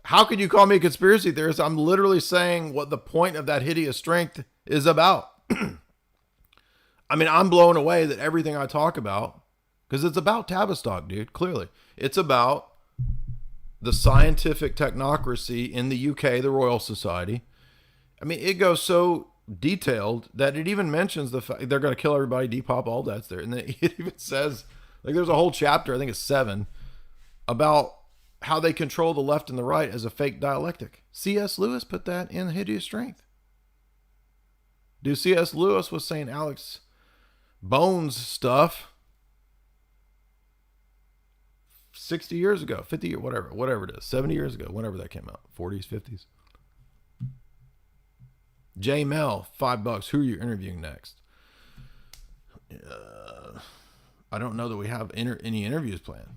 how could you call me a conspiracy theorist? I'm literally saying what the point of that Hideous Strength is about. I mean, I'm blown away that everything I talk about, because it's about Tavistock, dude, clearly. It's about the scientific technocracy in the UK, the Royal Society. I mean, it goes so detailed that it even mentions the fact they're going to kill everybody, depop, all that's there. And then it even says, like, there's a whole chapter, I think it's 7, about how they control the left and the right as a fake dialectic. C.S. Lewis put that in Hideous Strength. Dude, C.S. Lewis was saying Alex Bones stuff 60 years ago, 50 years, whatever it is, 70 years ago, whenever that came out, 40s, 50s. J Mel, $5. Who are you interviewing next? I don't know that we have any interviews planned.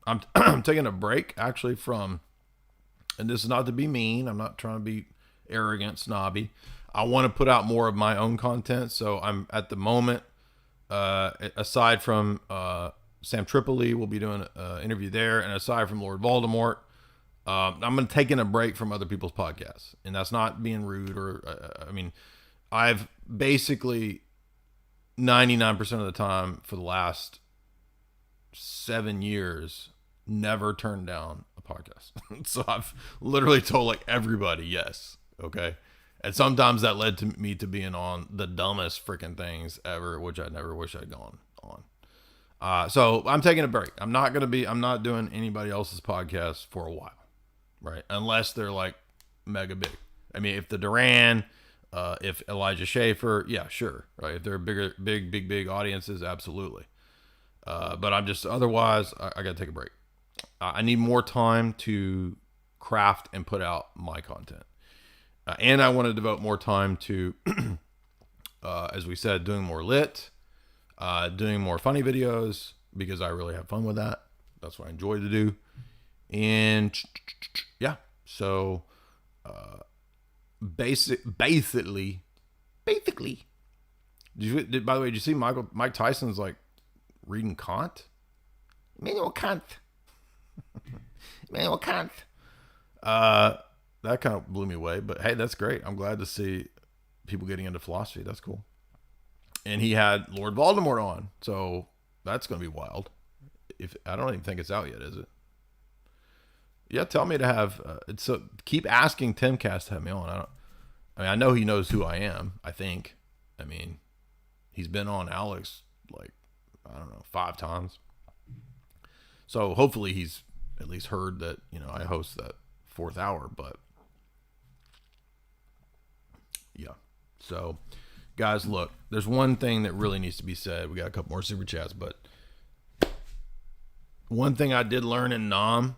I'm taking a break actually from, and this is not to be mean. I'm not trying to be arrogant, snobby. I want to put out more of my own content. So I'm at the moment, aside from Sam Tripoli, we'll be doing an interview there, and aside from Lord Voldemort, I'm going to take in a break from other people's podcasts, and that's not being rude or, I mean, I've basically 99% of the time for the last 7 years never turned down a podcast. So I've literally told like everybody yes. Okay. And sometimes that led to me to being on the dumbest freaking things ever, which I never wish I'd gone on. So I'm taking a break. I'm not doing anybody else's podcast for a while. Right. Unless they're like mega big. I mean, if the Duran, if Elijah Schaefer, yeah, sure. Right. If they're big audiences, absolutely. But I'm just, otherwise I got to take a break. I need more time to craft and put out my content. And I want to devote more time to, as we said, doing more lit, doing more funny videos, because I really have fun with that. That's what I enjoy to do. And yeah, so basically, by the way, did you see Mike Tyson's like reading Kant? Immanuel Kant. Immanuel Kant. That kind of blew me away, but hey, that's great. I'm glad to see people getting into philosophy. That's cool. And he had Lord Voldemort on, so that's going to be wild. If I don't even think it's out yet, is it? Yeah, tell me to have. So keep asking Timcast to have me on. I know he knows who I am. I think. I mean, he's been on Alex like, I don't know, 5 times. So hopefully he's at least heard that, I host that 4th hour, but yeah. So guys, look, there's one thing that really needs to be said. We got a couple more super chats, but one thing I did learn in Nam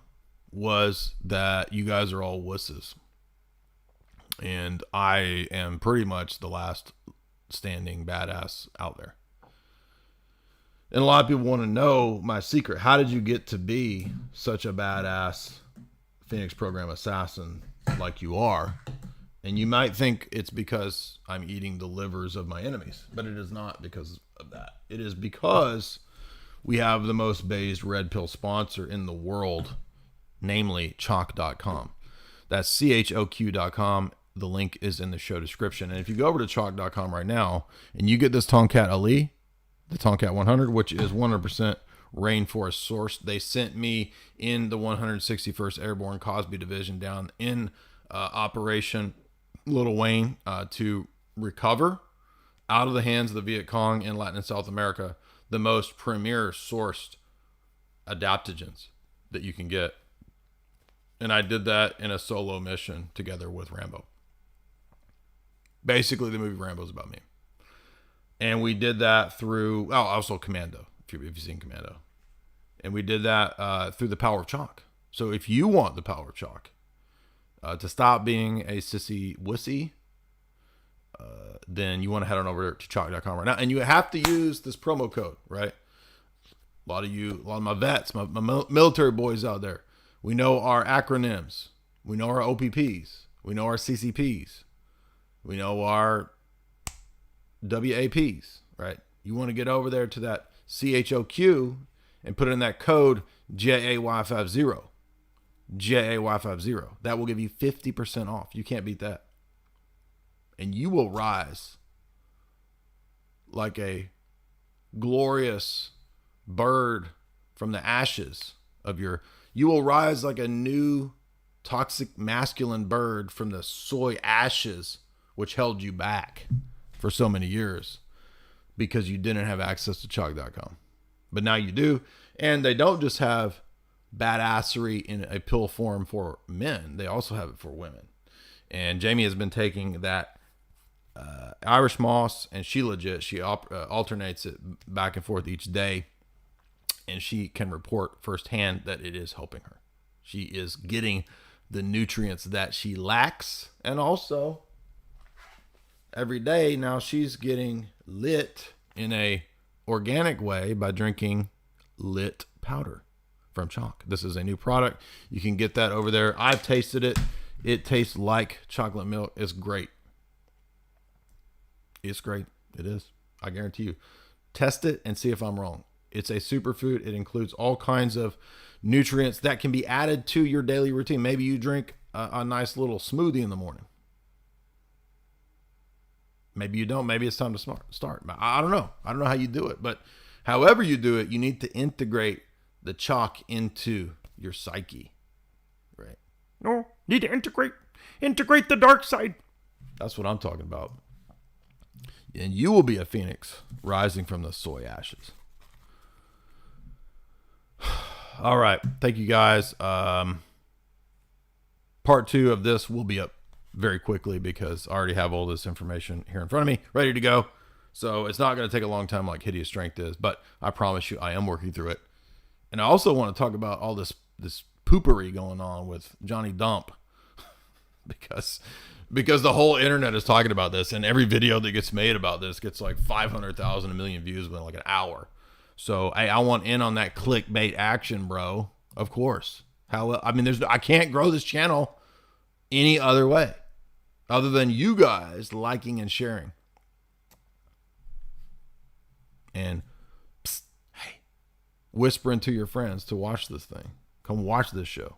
was that you guys are all wusses. And I am pretty much the last standing badass out there. And a lot of people want to know my secret. How did you get to be such a badass Phoenix Program assassin like you are? And you might think it's because I'm eating the livers of my enemies, but it is not because of that. It is because we have the most based red pill sponsor in the world, namely Chalk.com. That's CHOQ.com. The link is in the show description. And if you go over to Chalk.com right now and you get this Tomcat Ali, the Tomcat 100, which is 100% rainforest sourced. They sent me in the 161st Airborne Cosby Division down in Operation Little Wayne to recover out of the hands of the Viet Cong in Latin and South America the most premier sourced adaptogens that you can get. And I did that in a solo mission together with Rambo. Basically, the movie Rambo is about me. And we did that through, also Commando, if you've seen Commando. And we did that through the power of Chalk. So if you want the power of Chalk to stop being a sissy wussy, then you want to head on over to Chalk.com right now. And you have to use this promo code, right? A lot of my vets, my military boys out there, we know our acronyms. We know our OPPs. We know our CCPs. We know our WAPs, right? You want to get over there to that CHOQ and put in that code JAY50. JAY50. That will give you 50% off. You can't beat that. And you will rise like a glorious bird from the ashes of you will rise like a new toxic masculine bird from the soy ashes which held you back for so many years because you didn't have access to Chalk.com. But now you do. And they don't just have badassery in a pill form for men. They also have it for women. And Jamie has been taking that Irish Moss, and she alternates it back and forth each day. And she can report firsthand that it is helping her. She is getting the nutrients that she lacks. And also, every day now she's getting lit in a organic way by drinking lit powder from Chalk. This is a new product. You can get that over there. I've tasted it. It tastes like chocolate milk. It's great. It's great. It is. I guarantee you. Test it and see if I'm wrong. It's a superfood. It includes all kinds of nutrients that can be added to your daily routine. Maybe you drink a nice little smoothie in the morning. Maybe you don't. Maybe it's time to start. I don't know. I don't know how you do it. But however you do it, you need to integrate the Chalk into your psyche. Right? No, need to integrate the dark side. That's what I'm talking about. And you will be a phoenix rising from the soy ashes. All right. Thank you, guys. Part 2 of this will be up very quickly because I already have all this information here in front of me, ready to go. So it's not going to take a long time like Hideous Strength is, but I promise you I am working through it. And I also want to talk about all this this poopery going on with Johnny Dump because the whole internet is talking about this, and every video that gets made about this gets like 500,000, a million views within like an hour. So I want in on that clickbait action, bro. Of course. I can't grow this channel any other way other than you guys liking and sharing. And hey, whispering to your friends to watch this thing. Come watch this show.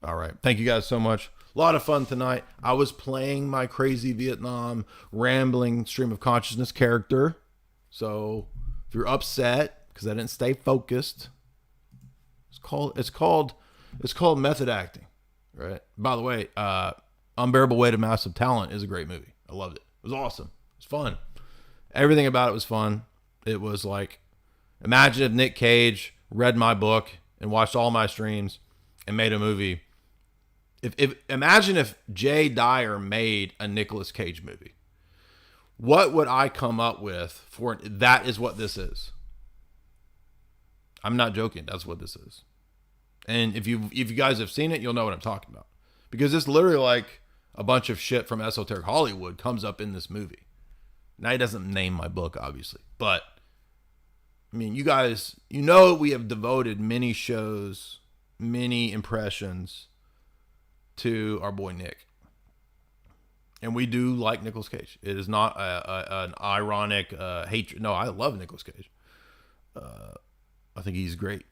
All right. Thank you guys so much. A lot of fun tonight. I was playing my crazy Vietnam rambling stream of consciousness character. So if you're upset because I didn't stay focused, it's called method acting, right? By the way, Unbearable Weight of Massive Talent is a great movie. I loved it. It was awesome. It was fun. Everything about it was fun. It was like, imagine if Nick Cage read my book and watched all my streams and made a movie. Imagine if Jay Dyer made a Nicolas Cage movie. What would I come up with for that? Is what this is. I'm not joking. That's what this is. And if you guys have seen it, you'll know what I'm talking about. Because it's literally like a bunch of shit from Esoteric Hollywood comes up in this movie. Now, he doesn't name my book, obviously. But, I mean, you guys, you know we have devoted many shows, many impressions to our boy Nick. And we do like Nicolas Cage. It is not an ironic hatred. No, I love Nicolas Cage. I think he's great.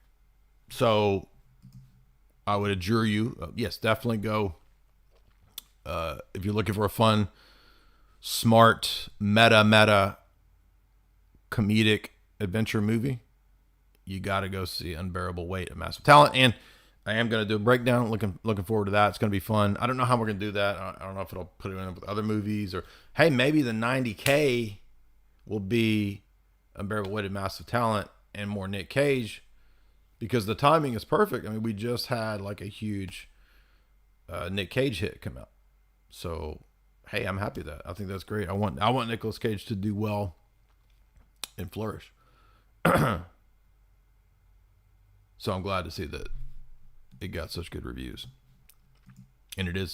So I would adjure you, yes, definitely go. If you're looking for a fun, smart, meta comedic adventure movie, you got to go see Unbearable Weight of Massive Talent. And I am going to do a breakdown. Looking forward to that. It's going to be fun. I don't know how we're going to do that. I don't know if it'll put it in with other movies, or hey, maybe the 90K will be Unbearable Weight of Massive Talent and more Nick Cage, because the timing is perfect. I mean, we just had like a huge Nick Cage hit come out. So, hey, I'm happy with that. I think that's great. I want Nicolas Cage to do well and flourish. So I'm glad to see that it got such good reviews. And it is